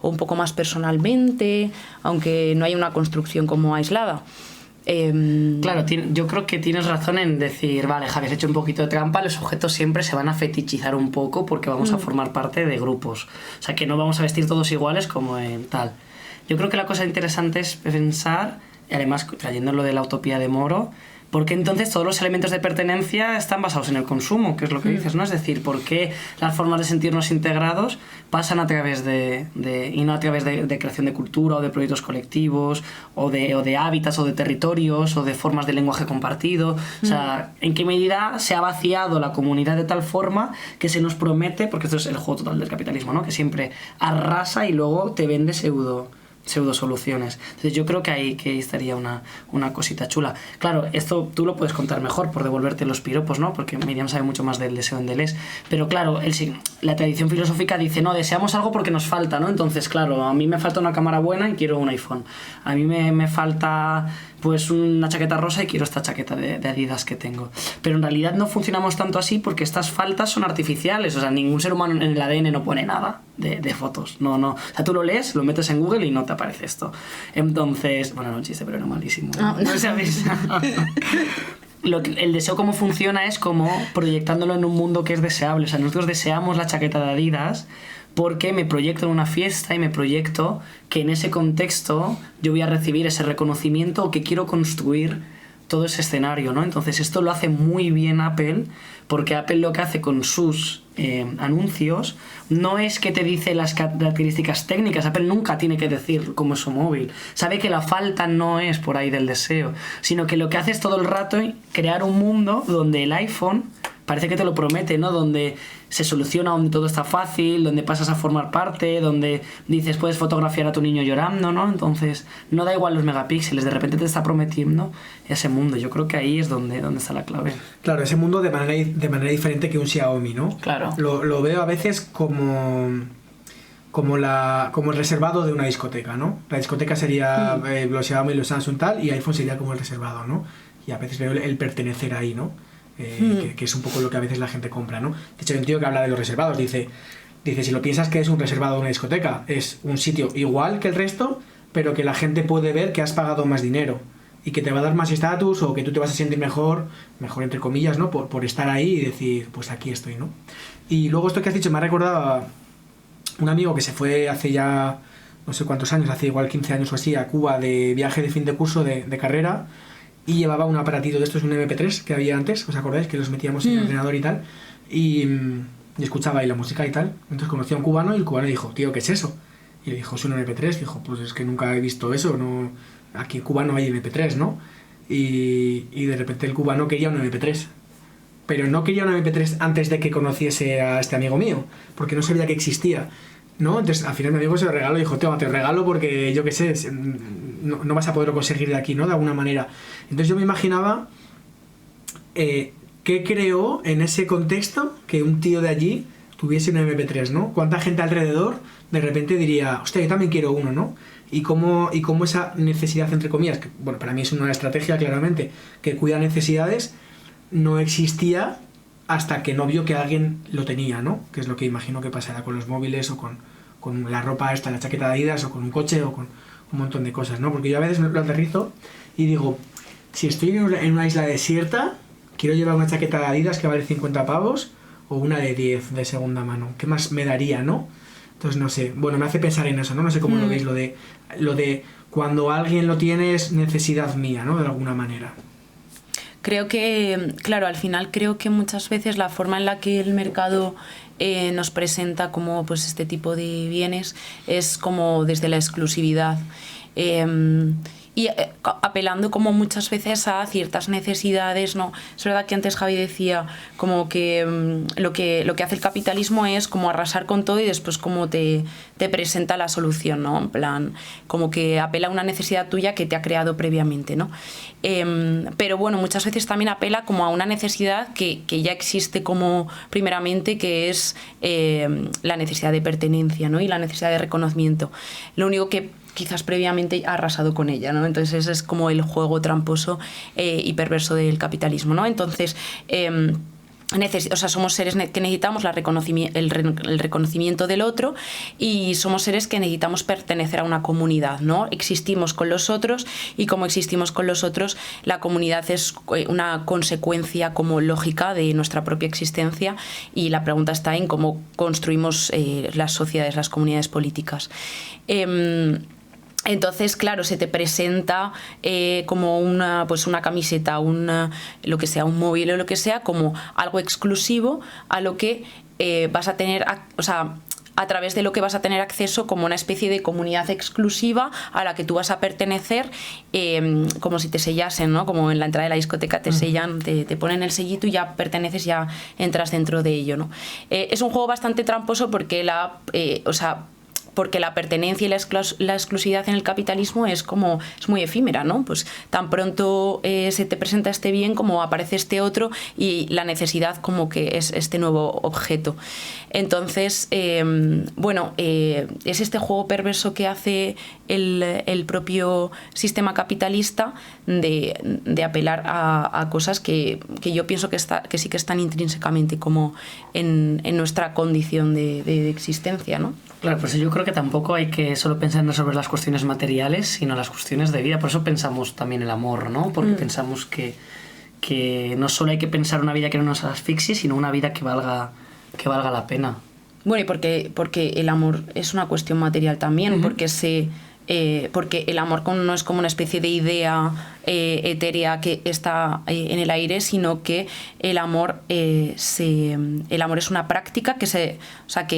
O un poco más personalmente, aunque no haya una construcción como aislada. Claro, yo creo que tienes razón en decir, vale, Javi, has hecho un poquito de trampa, los objetos siempre se van a fetichizar un poco porque vamos a formar parte de grupos. O sea, que no vamos a vestir todos iguales como en tal. Yo creo que la cosa interesante es pensar, y además trayendo lo de la utopía de Moro, porque entonces todos los elementos de pertenencia están basados en el consumo, que es lo que dices, ¿no? Es decir, ¿por qué las formas de sentirnos integrados pasan a través y no a través de creación de cultura o de proyectos colectivos o de hábitats o de territorios o de formas de lenguaje compartido? O sea, ¿en qué medida se ha vaciado la comunidad de tal forma que se nos promete, porque esto es el juego total del capitalismo, ¿no? Que siempre arrasa y luego te vende pseudo soluciones. Entonces yo creo que ahí estaría una cosita chula. Claro, esto tú lo puedes contar mejor por devolverte los piropos, ¿no? Porque Miriam sabe mucho más del deseo en Deleuze. Pero claro, la tradición filosófica dice, no, deseamos algo porque nos falta, ¿no? Entonces, claro, a mí me falta una cámara buena y quiero un iPhone. A mí me falta pues una chaqueta rosa y quiero esta chaqueta de Adidas que tengo. Pero en realidad no funcionamos tanto así porque estas faltas son artificiales. O sea, ningún ser humano en el ADN no pone nada de fotos. No. O sea, tú lo lees, lo metes en Google y no te aparece esto. Entonces, bueno, no un chiste, pero era malísimo. No sabéis. El deseo cómo funciona es como proyectándolo en un mundo que es deseable. O sea, nosotros deseamos la chaqueta de Adidas porque me proyecto en una fiesta y me proyecto que en ese contexto yo voy a recibir ese reconocimiento o que quiero construir todo ese escenario, ¿no? Entonces esto lo hace muy bien Apple, porque Apple lo que hace con sus anuncios no es que te dice las características técnicas. Apple nunca tiene que decir cómo es su móvil. Sabe que la falta no es por ahí del deseo, sino que lo que hace es todo el rato crear un mundo donde el iPhone parece que te lo promete, ¿no? Donde se soluciona, donde todo está fácil, donde pasas a formar parte, donde dices puedes fotografiar a tu niño llorando, ¿no? Entonces no da igual los megapíxeles, de repente te está prometiendo ese mundo. Yo creo que ahí es donde está la clave. Claro, ese mundo de manera diferente que un Xiaomi, ¿no? Claro. Lo veo a veces como el reservado de una discoteca, ¿no? La discoteca sería los Xiaomi, los Samsung tal, y iPhone sería como el reservado, ¿no? Y a veces veo el pertenecer ahí, ¿no? Que es un poco lo que a veces la gente compra, ¿no? De hecho hay un tío que habla de los reservados, dice si lo piensas que es un reservado de una discoteca, es un sitio igual que el resto, pero que la gente puede ver que has pagado más dinero y que te va a dar más estatus o que tú te vas a sentir mejor entre comillas, ¿no? Por estar ahí y decir, pues aquí estoy, ¿no? Y luego esto que has dicho me ha recordado a un amigo que se fue hace ya no sé cuántos años, hace igual 15 años o así, a Cuba de viaje de fin de curso de carrera. Y llevaba un aparatito de estos, un MP3 que había antes, ¿os acordáis? Que los metíamos en el ordenador y tal. Y escuchaba ahí la música y tal. Entonces conocí a un cubano y el cubano dijo, tío, ¿qué es eso? Y le dijo, es un MP3. Dijo, pues es que nunca he visto eso. No, aquí en Cuba no hay MP3, ¿no? Y de repente el cubano quería un MP3. Pero no quería un MP3 antes de que conociese a este amigo mío, porque no sabía que existía, ¿no? Entonces al final mi amigo se lo regaló y dijo, tío, te lo regalo porque yo qué sé, no vas a poderlo conseguir de aquí, ¿no? De alguna manera. Entonces yo me imaginaba qué creó en ese contexto que un tío de allí tuviese un MP3, ¿no? Cuánta gente alrededor de repente diría, hostia, yo también quiero uno, ¿no? Y cómo esa necesidad, entre comillas, que bueno, para mí es una estrategia claramente, que cuida necesidades, no existía hasta que no vio que alguien lo tenía, ¿no? Que es lo que imagino que pasará con los móviles o con la ropa esta, la chaqueta de Adidas o con un coche o con un montón de cosas, ¿no? Porque yo a veces lo aterrizo y digo, si estoy en una isla desierta, quiero llevar una chaqueta de Adidas que vale 50 pavos o una de 10 de segunda mano. ¿Qué más me daría, no? Entonces no sé, bueno, me hace pensar en eso, ¿no? No sé cómo lo veis, lo de cuando alguien lo tiene es necesidad mía, ¿no? De alguna manera. Creo que, claro, al final creo que muchas veces la forma en la que el mercado nos presenta como pues este tipo de bienes es como desde la exclusividad. Y apelando como muchas veces a ciertas necesidades, ¿no? Es verdad que antes Javi decía como que lo que hace el capitalismo es como arrasar con todo y después como te presenta la solución, ¿no? En plan, como que apela a una necesidad tuya que te ha creado previamente, ¿no? Pero bueno, muchas veces también apela como a una necesidad que ya existe como primeramente, que es la necesidad de pertenencia, ¿no? Y la necesidad de reconocimiento. Lo único que quizás previamente ha arrasado con ella, ¿no? Entonces ese es como el juego tramposo y perverso del capitalismo, ¿no? Entonces somos seres que necesitamos el reconocimiento del otro y somos seres que necesitamos pertenecer a una comunidad, ¿no? Existimos con los otros y como existimos con los otros, la comunidad es una consecuencia como lógica de nuestra propia existencia y la pregunta está en cómo construimos las sociedades, las comunidades políticas. Entonces, claro, se te presenta como una camiseta, lo que sea, un móvil o lo que sea, como algo exclusivo a lo que vas a tener, a través de lo que vas a tener acceso como una especie de comunidad exclusiva a la que tú vas a pertenecer, como si te sellasen, ¿no? Como en la entrada de la discoteca te sellan, te ponen el sellito y ya perteneces, ya entras dentro de ello, ¿no? Es un juego bastante tramposo porque porque la pertenencia y la exclusividad en el capitalismo es muy efímera, ¿no? Pues tan pronto se te presenta este bien como aparece este otro y la necesidad como que es este nuevo objeto. Entonces, es este juego perverso que hace el propio sistema capitalista de apelar a cosas que yo pienso que sí que están intrínsecamente como en nuestra condición de existencia, ¿no? Claro, pues yo creo que tampoco hay que solo pensar en resolver las cuestiones materiales, sino las cuestiones de vida. Por eso pensamos también el amor, ¿no? Porque pensamos que no solo hay que pensar una vida que no nos asfixie, sino una vida que valga la pena. Bueno, y porque el amor es una cuestión material también, porque el amor no es como una especie de idea etérea que está en el aire, sino que el amor es una práctica que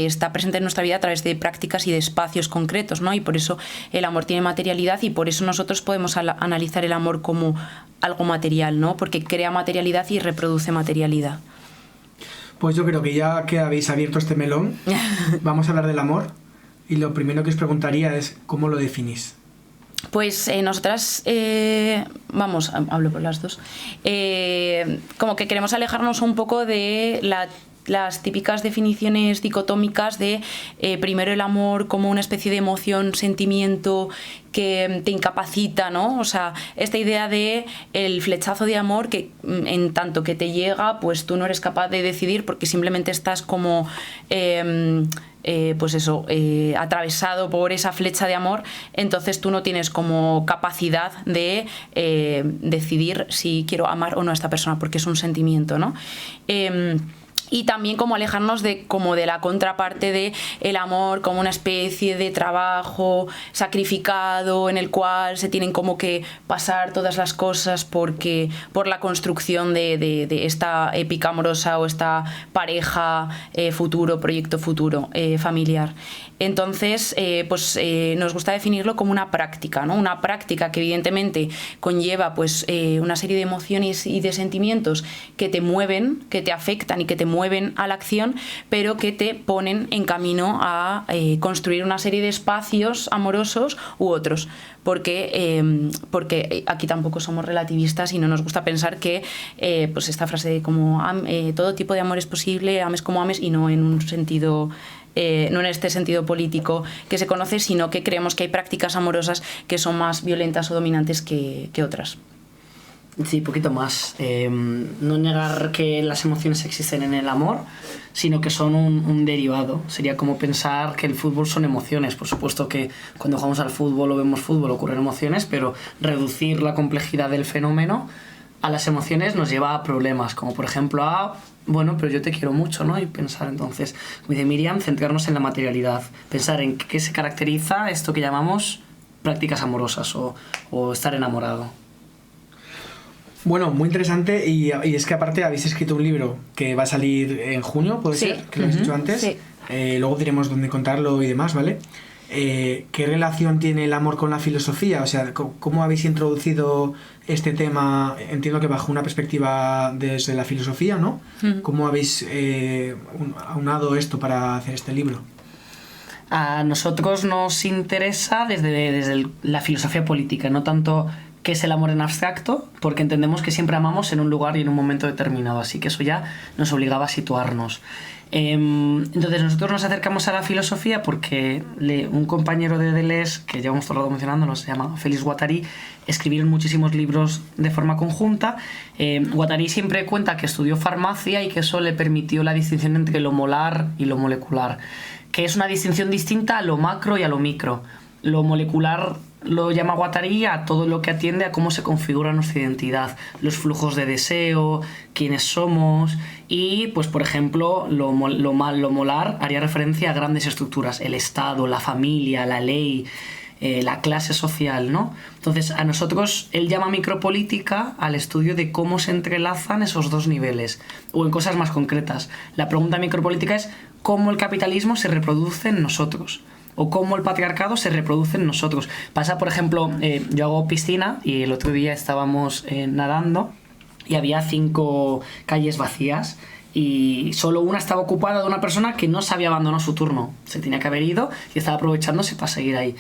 está presente en nuestra vida a través de prácticas y de espacios concretos, ¿no? Y por eso el amor tiene materialidad y por eso nosotros podemos analizar el amor como algo material, ¿no? Porque crea materialidad y reproduce materialidad. Pues yo creo que ya que habéis abierto este melón, vamos a hablar del amor. Y lo primero que os preguntaría es, ¿cómo lo definís? Pues nosotras, hablo por las dos, como que queremos alejarnos un poco de las típicas definiciones dicotómicas de primero el amor como una especie de emoción, sentimiento que te incapacita, ¿no? O sea, esta idea de el flechazo de amor que en tanto que te llega, pues tú no eres capaz de decidir porque simplemente estás como... atravesado por esa flecha de amor, entonces tú no tienes como capacidad de decidir si quiero amar o no a esta persona, porque es un sentimiento, ¿no? Y también como alejarnos de la contraparte de el amor como una especie de trabajo sacrificado en el cual se tienen como que pasar todas las cosas por la construcción de esta épica amorosa o esta pareja proyecto futuro familiar. Entonces, nos gusta definirlo como una práctica, ¿no? Una práctica que evidentemente conlleva una serie de emociones y de sentimientos que te mueven, que te afectan y que te mueven a la acción, pero que te ponen en camino a construir una serie de espacios amorosos u otros. Porque aquí tampoco somos relativistas y no nos gusta pensar que esta frase de como todo tipo de amor es posible, ames como ames, y no en un sentido... no en este sentido político que se conoce, sino que creemos que hay prácticas amorosas que son más violentas o dominantes que otras. Sí, poquito más. No negar que las emociones existen en el amor, sino que son un derivado. Sería como pensar que el fútbol son emociones. Por supuesto que cuando jugamos al fútbol o vemos fútbol ocurren emociones, pero reducir la complejidad del fenómeno a las emociones nos lleva a problemas, como por ejemplo pero yo te quiero mucho, ¿no? Y pensar entonces, como dice Miriam, centrarnos en la materialidad, pensar en qué se caracteriza esto que llamamos prácticas amorosas o estar enamorado. Bueno, muy interesante y es que aparte habéis escrito un libro que va a salir en junio, ¿puede ser? Que lo habéis dicho antes. Sí. Luego diremos dónde contarlo y demás, ¿vale? ¿Qué relación tiene el amor con la filosofía? O sea, ¿cómo habéis introducido este tema? Entiendo que bajo una perspectiva desde la filosofía, ¿no? ¿Cómo habéis aunado esto para hacer este libro? A nosotros nos interesa desde la filosofía política, no tanto qué es el amor en abstracto, porque entendemos que siempre amamos en un lugar y en un momento determinado, así que eso ya nos obligaba a situarnos. Entonces nosotros nos acercamos a la filosofía porque un compañero de Deleuze, que llevamos todo el rato mencionándolo, se llama Félix Guattari, escribieron muchísimos libros de forma conjunta. Guattari siempre cuenta que estudió farmacia y que eso le permitió la distinción entre lo molar y lo molecular, que es una distinción distinta a lo macro y a lo micro. Lo molecular lo llama Guattari a todo lo que atiende a cómo se configura nuestra identidad, los flujos de deseo, quiénes somos y, pues por ejemplo, lo molar haría referencia a grandes estructuras, el Estado, la familia, la ley, la clase social, ¿no? Entonces, a nosotros él llama micropolítica al estudio de cómo se entrelazan esos dos niveles, o en cosas más concretas. La pregunta micropolítica es cómo el capitalismo se reproduce en nosotros, o cómo el patriarcado se reproduce en nosotros. Pasa, por ejemplo, yo hago piscina y el otro día estábamos nadando y había 5 calles vacías y solo una estaba ocupada de una persona que no se había abandonado su turno, se tenía que haber ido y estaba aprovechándose para seguir ahí.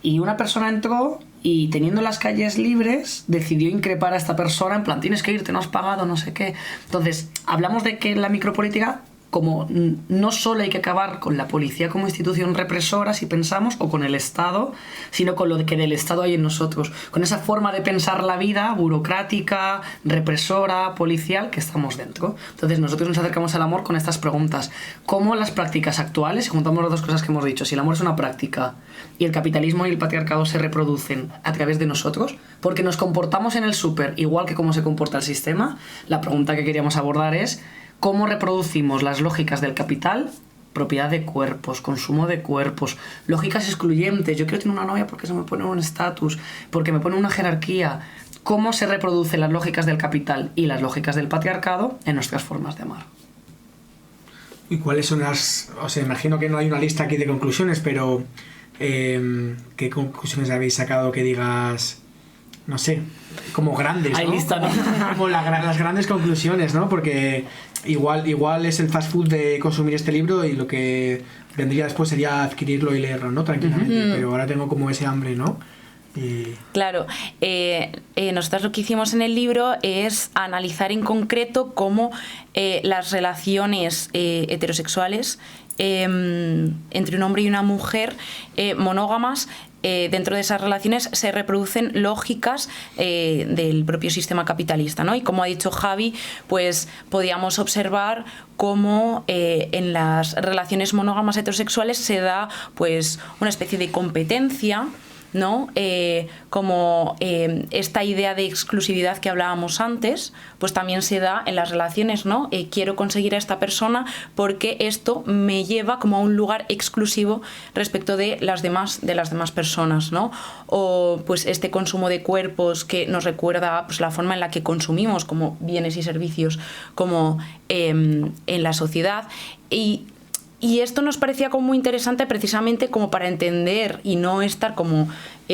Y una persona entró y, teniendo las calles libres, decidió increpar a esta persona en plan, tienes que irte, no has pagado, no sé qué. Entonces, hablamos de que en la micropolítica, como no solo hay que acabar con la policía como institución represora, si pensamos, o con el Estado, sino con lo que del Estado hay en nosotros, con esa forma de pensar la vida burocrática, represora, policial, que estamos dentro. Entonces nosotros nos acercamos al amor con estas preguntas. ¿Cómo las prácticas actuales, si juntamos las dos cosas que hemos dicho, si el amor es una práctica y el capitalismo y el patriarcado se reproducen a través de nosotros, porque nos comportamos en el súper igual que cómo se comporta el sistema? La pregunta que queríamos abordar es: ¿cómo reproducimos las lógicas del capital? Propiedad de cuerpos, consumo de cuerpos, lógicas excluyentes. Yo quiero tener una novia porque se me pone un estatus, porque me pone una jerarquía. ¿Cómo se reproducen las lógicas del capital y las lógicas del patriarcado en nuestras formas de amar? ¿Y cuáles son las...? O sea, imagino que no hay una lista aquí de conclusiones, pero ¿qué conclusiones habéis sacado que digas, no sé, como grandes, ¿no? Hay lista, ¿no? Como las grandes conclusiones, ¿no? Porque igual es el fast food de consumir este libro y lo que vendría después sería adquirirlo y leerlo, ¿no? Tranquilamente. Pero ahora tengo como ese hambre, ¿no? Claro, nosotros lo que hicimos en el libro es analizar en concreto cómo las relaciones heterosexuales entre un hombre y una mujer monógamas, dentro de esas relaciones se reproducen lógicas del propio sistema capitalista, ¿no? Y como ha dicho Javi, pues podíamos observar cómo en las relaciones monógamas heterosexuales se da pues una especie de competencia, ¿no? Como esta idea de exclusividad que hablábamos antes, pues también se da en las relaciones, ¿no? Quiero conseguir a esta persona porque esto me lleva como a un lugar exclusivo respecto de las demás personas, ¿no? O pues este consumo de cuerpos que nos recuerda pues la forma en la que consumimos como bienes y servicios como en la sociedad. Y esto nos parecía como muy interesante precisamente como para entender y no estar como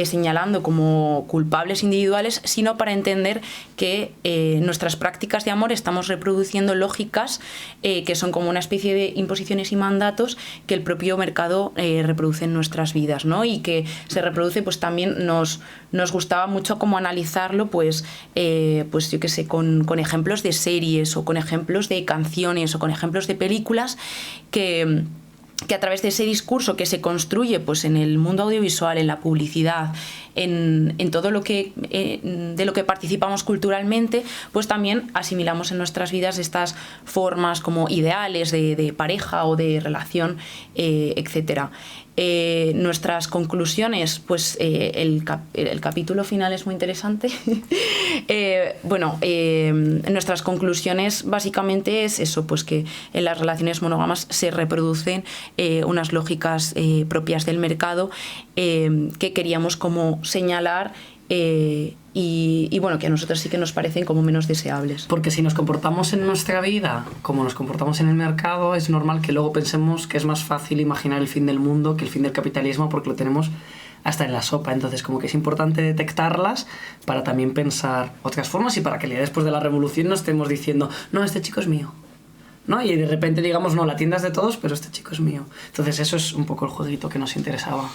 señalando como culpables individuales, sino para entender que nuestras prácticas de amor estamos reproduciendo lógicas que son como una especie de imposiciones y mandatos que el propio mercado reproduce en nuestras vidas, ¿no? Y que se reproduce, pues también nos gustaba mucho como analizarlo, pues yo qué sé, con ejemplos de series o con ejemplos de canciones o con ejemplos de películas que a través de ese discurso que se construye pues en el mundo audiovisual, en la publicidad, en todo lo que de lo que participamos culturalmente, pues también asimilamos en nuestras vidas estas formas como ideales de pareja o de relación, etcétera. Nuestras conclusiones, pues el capítulo final es muy interesante. Nuestras conclusiones básicamente es eso, pues que en las relaciones monógamas se reproducen unas lógicas propias del mercado que queríamos como señalar y bueno, que a nosotros sí que nos parecen como menos deseables. Porque si nos comportamos en nuestra vida como nos comportamos en el mercado, es normal que luego pensemos que es más fácil imaginar el fin del mundo que el fin del capitalismo, porque lo tenemos hasta en la sopa. Entonces como que es importante detectarlas para también pensar otras formas y para que el día después de la revolución no estemos diciendo, no, este chico es mío, ¿no? Y de repente digamos, no, la tienda es de todos, pero este chico es mío. Entonces eso es un poco el jueguito que nos interesaba.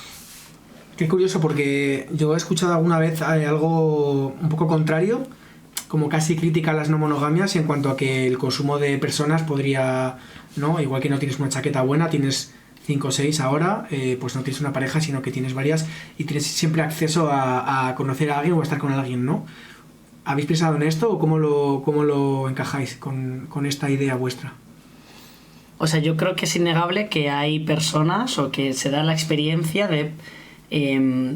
Qué curioso, porque yo he escuchado alguna vez algo un poco contrario, como casi crítica a las no monogamias en cuanto a que el consumo de personas podría, ¿no? Igual que no tienes una chaqueta buena, tienes 5 o 6 ahora, pues no tienes una pareja, sino que tienes varias y tienes siempre acceso a conocer a alguien o a estar con alguien, ¿no? ¿Habéis pensado en esto o cómo lo encajáis con esta idea vuestra? O sea, yo creo que es innegable que hay personas o que se da la experiencia de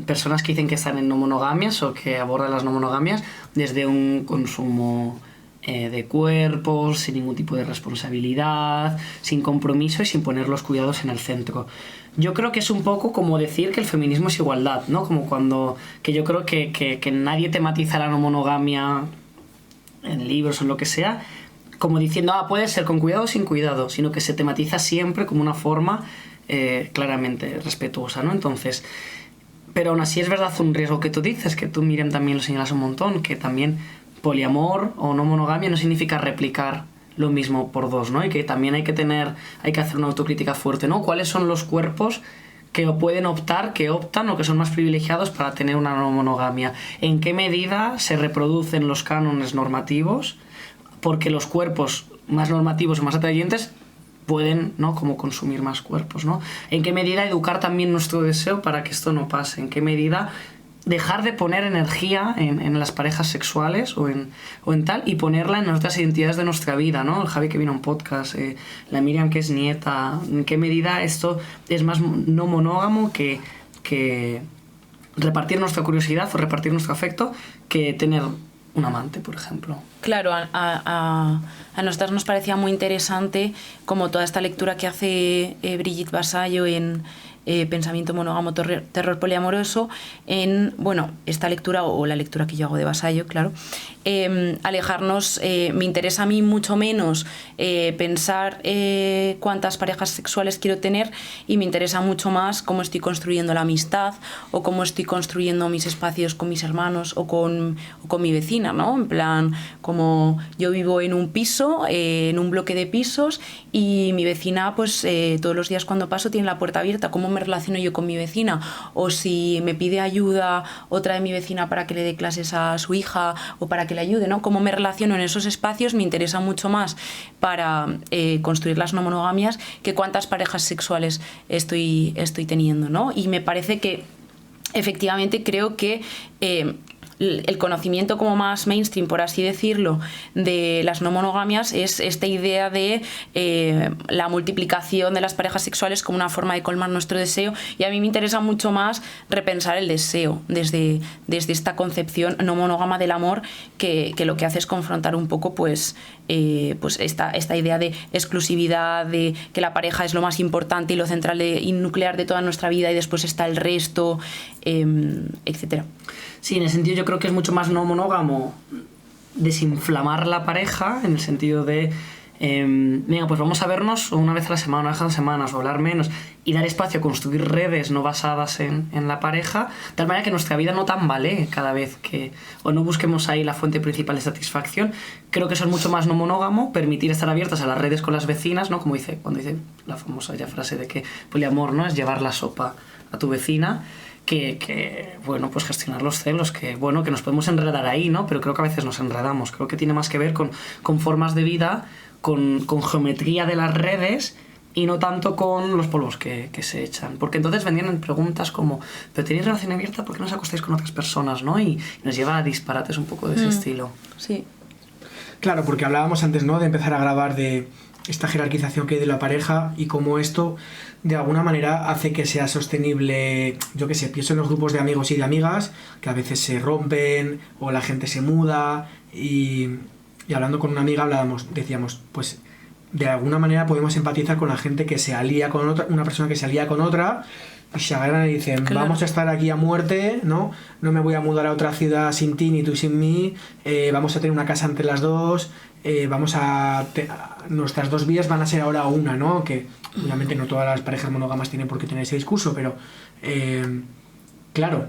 personas que dicen que están en no monogamias o que abordan las no monogamias desde un consumo de cuerpos, sin ningún tipo de responsabilidad, sin compromiso y sin poner los cuidados en el centro. Yo creo que es un poco como decir que el feminismo es igualdad, ¿no? Como cuando, que yo creo que nadie tematiza la no monogamia en libros o en lo que sea, como diciendo, puede ser con cuidado o sin cuidado, sino que se tematiza siempre como una forma claramente respetuosa, ¿no? Entonces, pero aún así es verdad un riesgo que tú dices, que tú, Miriam, también lo señalas un montón, que también poliamor o no monogamia no significa replicar lo mismo por dos, ¿no? Y que también hay que hacer una autocrítica fuerte, ¿no? ¿Cuáles son los cuerpos que pueden optar, que optan o que son más privilegiados para tener una no monogamia? ¿En qué medida se reproducen los cánones normativos? Porque los cuerpos más normativos y más atrayentes pueden, ¿no?, como consumir más cuerpos, ¿no? ¿En qué medida educar también nuestro deseo para que esto no pase? ¿En qué medida dejar de poner energía en las parejas sexuales o en tal y ponerla en otras identidades de nuestra vida, ¿no? El Javi que vino a un podcast, la Miriam que es nieta, ¿en qué medida esto es más no monógamo que repartir nuestra curiosidad o repartir nuestro afecto que tener un amante, por ejemplo? Claro, a nosotras nos parecía muy interesante como toda esta lectura que hace Brigitte Vasallo en Pensamiento monógamo, terror poliamoroso, en, bueno, esta lectura o la lectura que yo hago de Vasallo, claro, alejarnos, me interesa a mí mucho menos pensar cuántas parejas sexuales quiero tener y me interesa mucho más cómo estoy construyendo la amistad o cómo estoy construyendo mis espacios con mis hermanos o con mi vecina, ¿no? En plan, como yo vivo en un piso, en un bloque de pisos y mi vecina, pues todos los días cuando paso tiene la puerta abierta, ¿cómo me relaciono yo con mi vecina? O si me pide ayuda otra de mi vecina para que le dé clases a su hija o para que le ayude, ¿no? Cómo me relaciono en esos espacios me interesa mucho más para construir las no monogamias que cuántas parejas sexuales estoy teniendo, ¿no? Y me parece que efectivamente creo que el conocimiento como más mainstream, por así decirlo, de las no monogamias es esta idea de la multiplicación de las parejas sexuales como una forma de colmar nuestro deseo, y a mí me interesa mucho más repensar el deseo desde esta concepción no monógama del amor que lo que hace es confrontar un poco pues esta idea de exclusividad, de que la pareja es lo más importante y lo central y nuclear de toda nuestra vida y después está el resto, etcétera. Sí, en ese sentido yo creo que es mucho más no monógamo desinflamar la pareja, en el sentido de venga, pues vamos a vernos una vez a la semana, una vez a las semanas, o hablar menos, y dar espacio a construir redes no basadas en la pareja, de tal manera que nuestra vida no tambalee cada vez que, o no busquemos ahí la fuente principal de satisfacción. Creo que eso es mucho más no monógamo, permitir estar abiertas a las redes con las vecinas, ¿no? Como cuando dice la famosa ya frase de que poliamor, ¿no?, es llevar la sopa a tu vecina. Que bueno, pues gestionar los celos, que bueno, que nos podemos enredar ahí, ¿no? Pero creo que a veces nos enredamos. Creo que tiene más que ver con formas de vida, con geometría de las redes y no tanto con los polvos que se echan. Porque entonces vendrían preguntas como, ¿pero tenéis relación abierta? ¿Por qué no os acostáis con otras personas, no? Y nos lleva a disparates un poco de ese estilo. Sí. Claro, porque hablábamos antes, ¿no?, de empezar a grabar de esta jerarquización que hay de la pareja y cómo esto de alguna manera hace que sea sostenible. Yo qué sé, pienso en los grupos de amigos y de amigas que a veces se rompen o la gente se muda y hablando con una amiga decíamos, pues de alguna manera podemos empatizar con la gente que se alía con otra, una persona que se alía con otra y se agarran y dicen, claro, vamos a estar aquí a muerte, ¿no? No me voy a mudar a otra ciudad sin ti ni tú sin mí, vamos a tener una casa entre las dos, nuestras dos vidas van a ser ahora una, ¿no? Que obviamente no todas las parejas monógamas tienen por qué tener ese discurso, pero claro,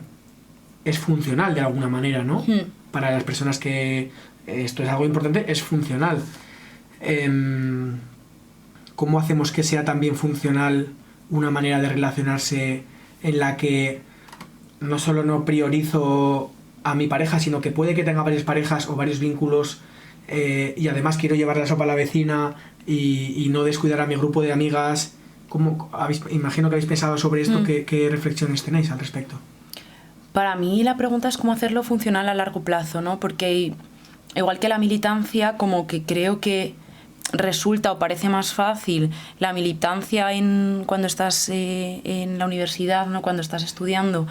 es funcional de alguna manera, ¿no? Para las personas que esto es algo importante, es funcional. ¿Cómo hacemos que sea también funcional una manera de relacionarse en la que no solo no priorizo a mi pareja, sino que puede que tenga varias parejas o varios vínculos y además quiero llevar la sopa a la vecina y no descuidar a mi grupo de amigas? Imagino que habéis pensado sobre esto. ¿Qué reflexiones tenéis al respecto? Para mí la pregunta es cómo hacerlo funcional a largo plazo, ¿no? Porque igual que la militancia, como que creo que resulta o parece más fácil la militancia cuando estás en la universidad, ¿no?, cuando estás estudiando,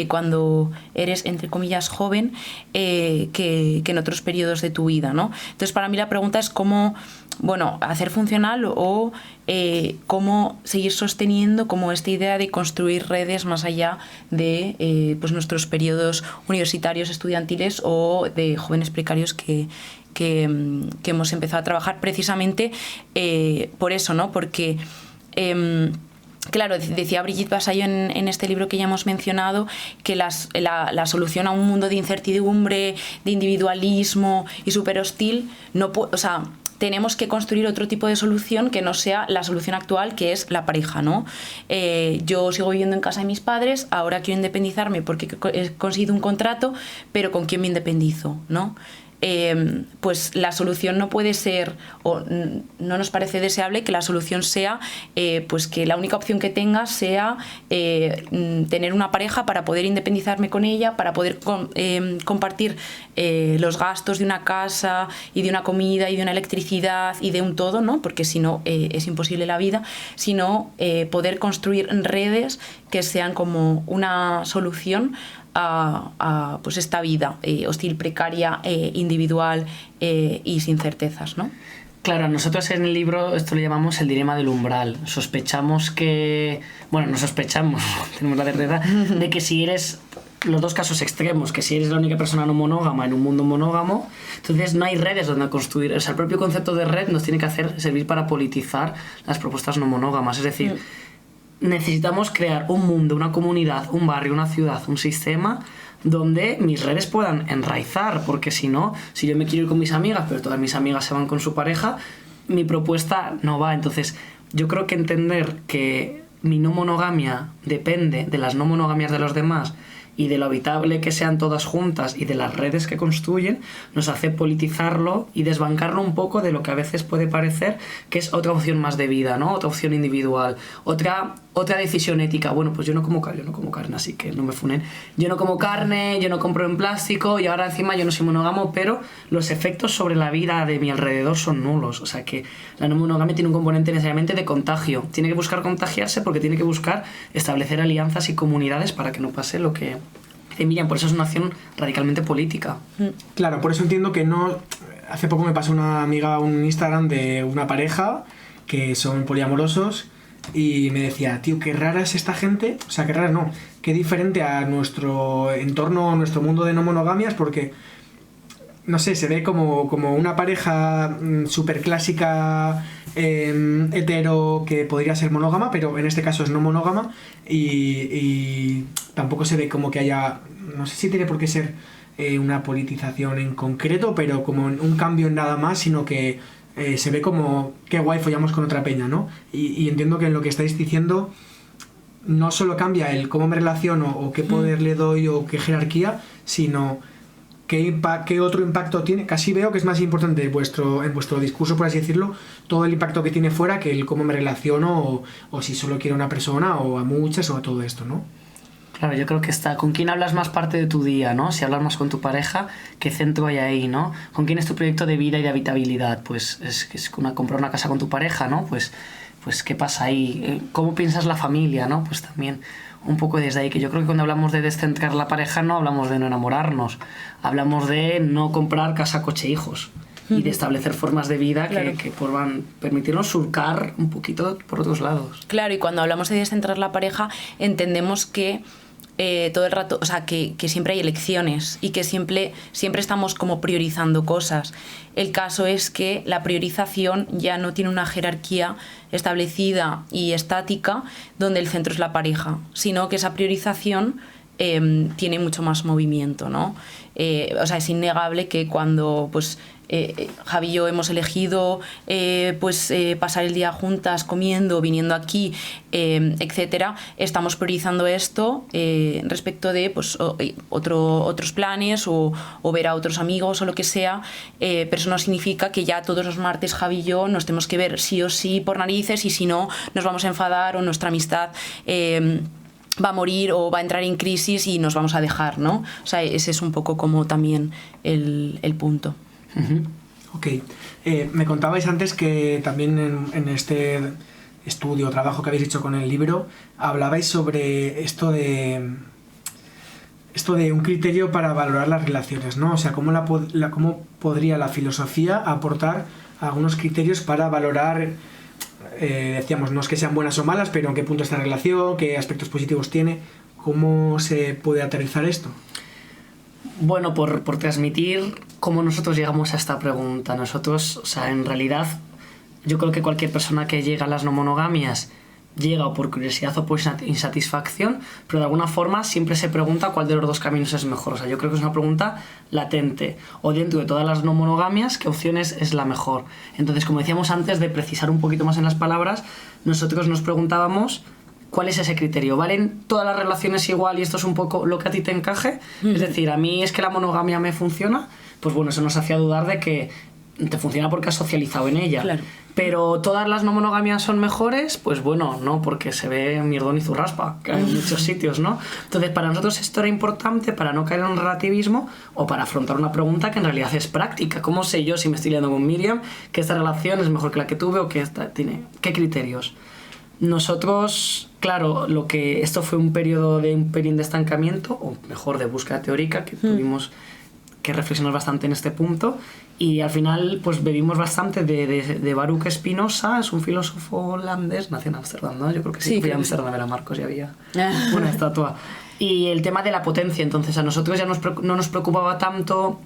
cuando eres, entre comillas, joven, que en otros periodos de tu vida, ¿no? Entonces, para mí la pregunta es cómo, bueno, hacer funcional o cómo seguir sosteniendo como esta idea de construir redes más allá de pues nuestros periodos universitarios, estudiantiles o de jóvenes precarios que hemos empezado a trabajar precisamente por eso, ¿no? Porque claro, decía Brigitte Vasallo en este libro que ya hemos mencionado que la solución a un mundo de incertidumbre, de individualismo y súper hostil, o sea, tenemos que construir otro tipo de solución que no sea la solución actual, que es la pareja, ¿no? Yo sigo viviendo en casa de mis padres, ahora quiero independizarme porque he conseguido un contrato, pero ¿con quién me independizo, no? Pues la solución no puede ser, o no nos parece deseable que la solución sea pues que la única opción que tenga sea tener una pareja para poder independizarme con ella, para poder compartir los gastos de una casa y de una comida y de una electricidad y de un todo, ¿no? Porque si no es imposible la vida, sino poder construir redes que sean como una solución a pues esta vida hostil, precaria, individual y sin certezas, ¿no? Claro, nosotros en el libro esto lo llamamos el dilema del umbral. Sospechamos que... Bueno, no sospechamos, tenemos la certeza de que si eres... Los dos casos extremos, que si eres la única persona no monógama en un mundo monógamo, entonces no hay redes donde construir. O sea, el propio concepto de red nos tiene que servir para politizar las propuestas no monógamas. Es decir, necesitamos crear un mundo, una comunidad, un barrio, una ciudad, un sistema donde mis redes puedan enraizar, porque si no, si yo me quiero ir con mis amigas, pero todas mis amigas se van con su pareja, mi propuesta no va. Entonces, yo creo que entender que mi no monogamia depende de las no monogamias de los demás y de lo habitable que sean todas juntas y de las redes que construyen, nos hace politizarlo y desbancarlo un poco de lo que a veces puede parecer que es otra opción más de vida, ¿no? Otra opción individual, otra decisión ética. Bueno, pues yo no como carne, así que no me funen. Yo no como carne, yo no compro en plástico y ahora encima yo no soy monógamo, pero los efectos sobre la vida de mi alrededor son nulos. O sea que la no monogamia tiene un componente necesariamente de contagio. Tiene que buscar contagiarse porque tiene que buscar establecer alianzas y comunidades para que no pase lo que dice Miriam. Por eso es una acción radicalmente política. Claro, por eso entiendo que no... Hace poco me pasó una amiga un Instagram de una pareja que son poliamorosos y me decía, tío, qué rara es esta gente, o sea, qué rara no, qué diferente a nuestro entorno, a nuestro mundo de no monogamias, porque, no sé, se ve como una pareja súper clásica, hetero, que podría ser monógama, pero en este caso es no monógama y tampoco se ve como que haya, no sé si tiene por qué ser una politización en concreto, pero como un cambio en nada más, sino que se ve como qué guay follamos con otra peña, ¿no? Y entiendo que en lo que estáis diciendo no solo cambia el cómo me relaciono o qué poder le doy o qué jerarquía, sino qué otro impacto tiene. Casi veo que es más importante en vuestro discurso, por así decirlo, todo el impacto que tiene fuera que el cómo me relaciono o si solo quiero a una persona o a muchas o a todo esto, ¿no? Claro, yo creo que está con quién hablas más parte de tu día, ¿no? Si hablas más con tu pareja, ¿qué centro hay ahí, no? ¿Con quién es tu proyecto de vida y de habitabilidad? Pues es comprar una casa con tu pareja, ¿no? Pues ¿qué pasa ahí? ¿Cómo piensas la familia, no? Pues también un poco desde ahí, que yo creo que cuando hablamos de descentrar la pareja no hablamos de no enamorarnos, hablamos de no comprar casa, coche, hijos y de establecer formas de vida claro, que puedan permitirnos surcar un poquito por otros lados. Claro, y cuando hablamos de descentrar la pareja entendemos que todo el rato, o sea, que siempre hay elecciones y que siempre estamos como priorizando cosas. El caso es que la priorización ya no tiene una jerarquía establecida y estática donde el centro es la pareja, sino que esa priorización tiene mucho más movimiento, ¿no? O sea, es innegable que cuando pues Javi y yo hemos elegido pasar el día juntas, comiendo, viniendo aquí, etcétera, estamos priorizando esto respecto de pues, otros planes o ver a otros amigos o lo que sea, pero eso no significa que ya todos los martes Javi y yo nos tenemos que ver sí o sí por narices y si no nos vamos a enfadar o nuestra amistad va a morir o va a entrar en crisis y nos vamos a dejar, ¿no? O sea, ese es un poco como también el punto. Uh-huh. Ok. Me contabais antes que también en este estudio o trabajo que habéis hecho con el libro hablabais sobre esto de un criterio para valorar las relaciones, ¿no? O sea, cómo podría la filosofía aportar algunos criterios para valorar, decíamos, no es que sean buenas o malas, pero en qué punto está la relación, qué aspectos positivos tiene, ¿cómo se puede aterrizar esto? Bueno, por transmitir cómo nosotros llegamos a esta pregunta. Nosotros, o sea, en realidad, yo creo que cualquier persona que llega a las no monogamias llega o por curiosidad o por insatisfacción, pero de alguna forma siempre se pregunta cuál de los dos caminos es mejor. O sea, yo creo que es una pregunta latente. O dentro de todas las no monogamias, ¿qué opciones es la mejor? Entonces, como decíamos antes, de precisar un poquito más en las palabras, nosotros nos preguntábamos cuál es ese criterio. ¿Valen todas las relaciones igual y esto es un poco lo que a ti te encaje? Es decir, a mí es que la monogamia me funciona, pues bueno, eso nos hacía dudar de que te funciona porque has socializado en ella. Claro. Pero todas las no monogamias son mejores, pues bueno, no, porque se ve mierdón y zurraspa, que hay en muchos sitios, ¿no? Entonces, para nosotros esto era importante para no caer en un relativismo o para afrontar una pregunta que en realidad es práctica. ¿Cómo sé yo, si me estoy liando con Miriam, que esta relación es mejor que la que tuve o que esta tiene? ¿Qué criterios? Nosotros, claro, esto fue un periodo de un pelín de estancamiento, o mejor de búsqueda teórica, que tuvimos que reflexionar bastante en este punto, y al final pues bebimos bastante de Baruch Spinoza. Es un filósofo holandés, nació en Ámsterdam, ¿no? Yo creo que sí, fui a Ámsterdam, era Marcos, y había una estatua. Y el tema de la potencia, entonces a nosotros ya no nos preocupaba tanto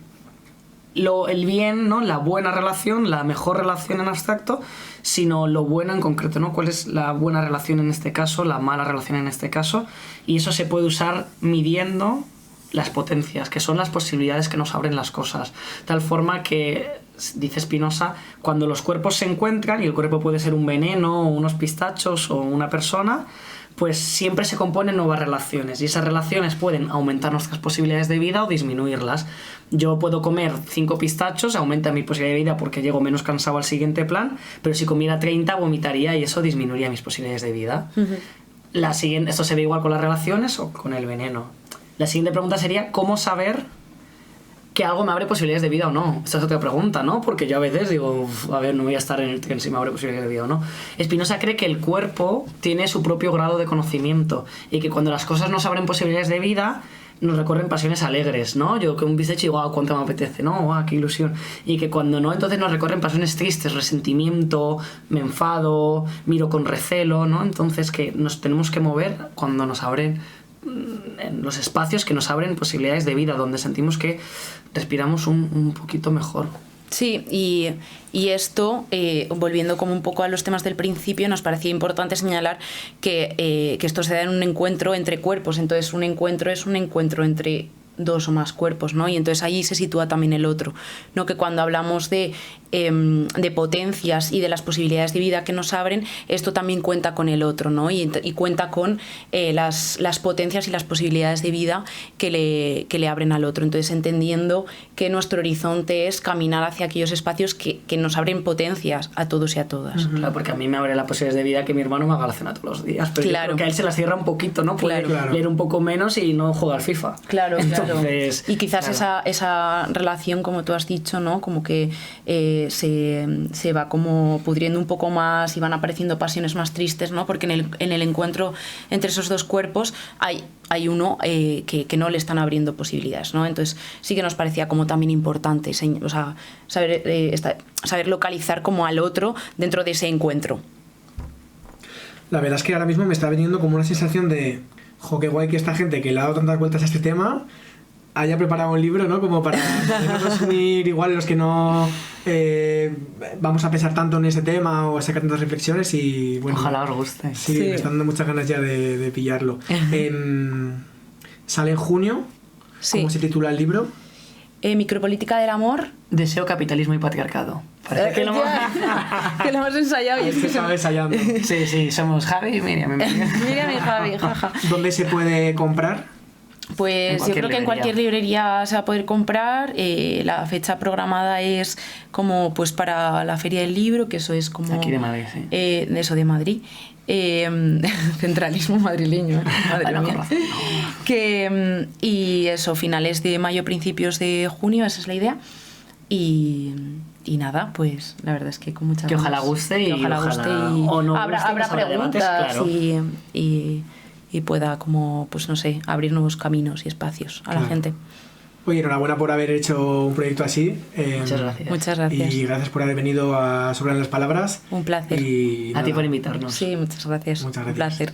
el bien, ¿no? La buena relación, la mejor relación en abstracto, sino lo bueno en concreto, ¿no? ¿Cuál es la buena relación en este caso, la mala relación en este caso? Y eso se puede usar midiendo las potencias, que son las posibilidades que nos abren las cosas. Tal forma que, dice Spinoza, cuando los cuerpos se encuentran, y el cuerpo puede ser un veneno, o unos pistachos, o una persona, pues siempre se componen nuevas relaciones, y esas relaciones pueden aumentar nuestras posibilidades de vida o disminuirlas. Yo puedo comer 5 pistachos, aumenta mi posibilidad de vida porque llego menos cansado al siguiente plan, pero si comiera 30 vomitaría y eso disminuiría mis posibilidades de vida. Esto se ve igual con las relaciones o con el veneno. La siguiente pregunta sería, ¿cómo saber que algo me abre posibilidades de vida o no? Esta es otra pregunta, ¿no? Porque yo a veces digo, a ver, no voy a estar en el tren si me abre posibilidades de vida o no. Spinoza cree que el cuerpo tiene su propio grado de conocimiento y que cuando las cosas nos abren posibilidades de vida, nos recorren pasiones alegres, ¿no? Yo que un bistec digo, ¡guau, cuánto me apetece!, ¿no? ¡Guau, qué ilusión! Y que cuando no, entonces nos recorren pasiones tristes, resentimiento, me enfado, miro con recelo, ¿no? Entonces que nos tenemos que mover cuando nos abren en los espacios que nos abren posibilidades de vida, donde sentimos que respiramos un poquito mejor. Sí, y esto, volviendo como un poco a los temas del principio, nos parecía importante señalar que esto se da en un encuentro entre cuerpos. Entonces un encuentro es un encuentro entre 2 o más cuerpos, ¿no? Y entonces ahí se sitúa también el otro, ¿no? Que cuando hablamos de potencias y de las posibilidades de vida que nos abren, esto también cuenta con el otro, ¿no? Y cuenta con las potencias y las posibilidades de vida que le abren al otro. Entonces, entendiendo que nuestro horizonte es caminar hacia aquellos espacios que nos abren potencias a todos y a todas. Claro, porque a mí me abre la posibilidad de vida que mi hermano me haga la cena todos los días, pero yo creo que a él se las cierra un poquito, ¿no? Puede leer un poco menos y no jugar al FIFA. Claro, entonces, y quizás esa relación, como tú has dicho, ¿no? Como que se va como pudriendo un poco más y van apareciendo pasiones más tristes, ¿no? Porque en el encuentro entre esos 2 cuerpos hay uno que no le están abriendo posibilidades, ¿no? Entonces sí que nos parecía como también importante, o sea, saber localizar como al otro dentro de ese encuentro. La verdad es que ahora mismo me está viniendo como una sensación de, jo, qué guay que esta gente que le ha dado tantas vueltas a este tema haya preparado un libro, ¿no? Como para no consumir igual los que no vamos a pensar tanto en ese tema o a sacar tantas reflexiones y bueno. Ojalá os guste. Sí, me están dando muchas ganas ya de pillarlo. Sale en junio. Sí. ¿Cómo se titula el libro? Micropolítica del amor. Deseo, capitalismo y patriarcado. Parece que lo hemos ensayado. Y es que estaba ensayando. Sí, somos Javi y Miriam. Miriam y Javi, jaja. ¿Dónde se puede comprar? Pues yo creo que en cualquier librería se va a poder comprar. La fecha programada es como pues para la Feria del Libro, que eso es como... Aquí de Madrid, sí. Eso de Madrid. Centralismo madrileño, madre mía. Y eso, finales de mayo, principios de junio, esa es la idea. Y nada, pues la verdad es que con muchas ganas. Que ojalá guste y ojalá guste y o no habrá preguntas debates, claro. y pueda como, pues no sé, abrir nuevos caminos y espacios a la gente. Oye, enhorabuena por haber hecho un proyecto así. Muchas gracias. Muchas gracias. Y gracias por haber venido a Sobre las Palabras. Un placer. Y a ti por invitarnos. Sí, muchas gracias. Muchas gracias. Un placer.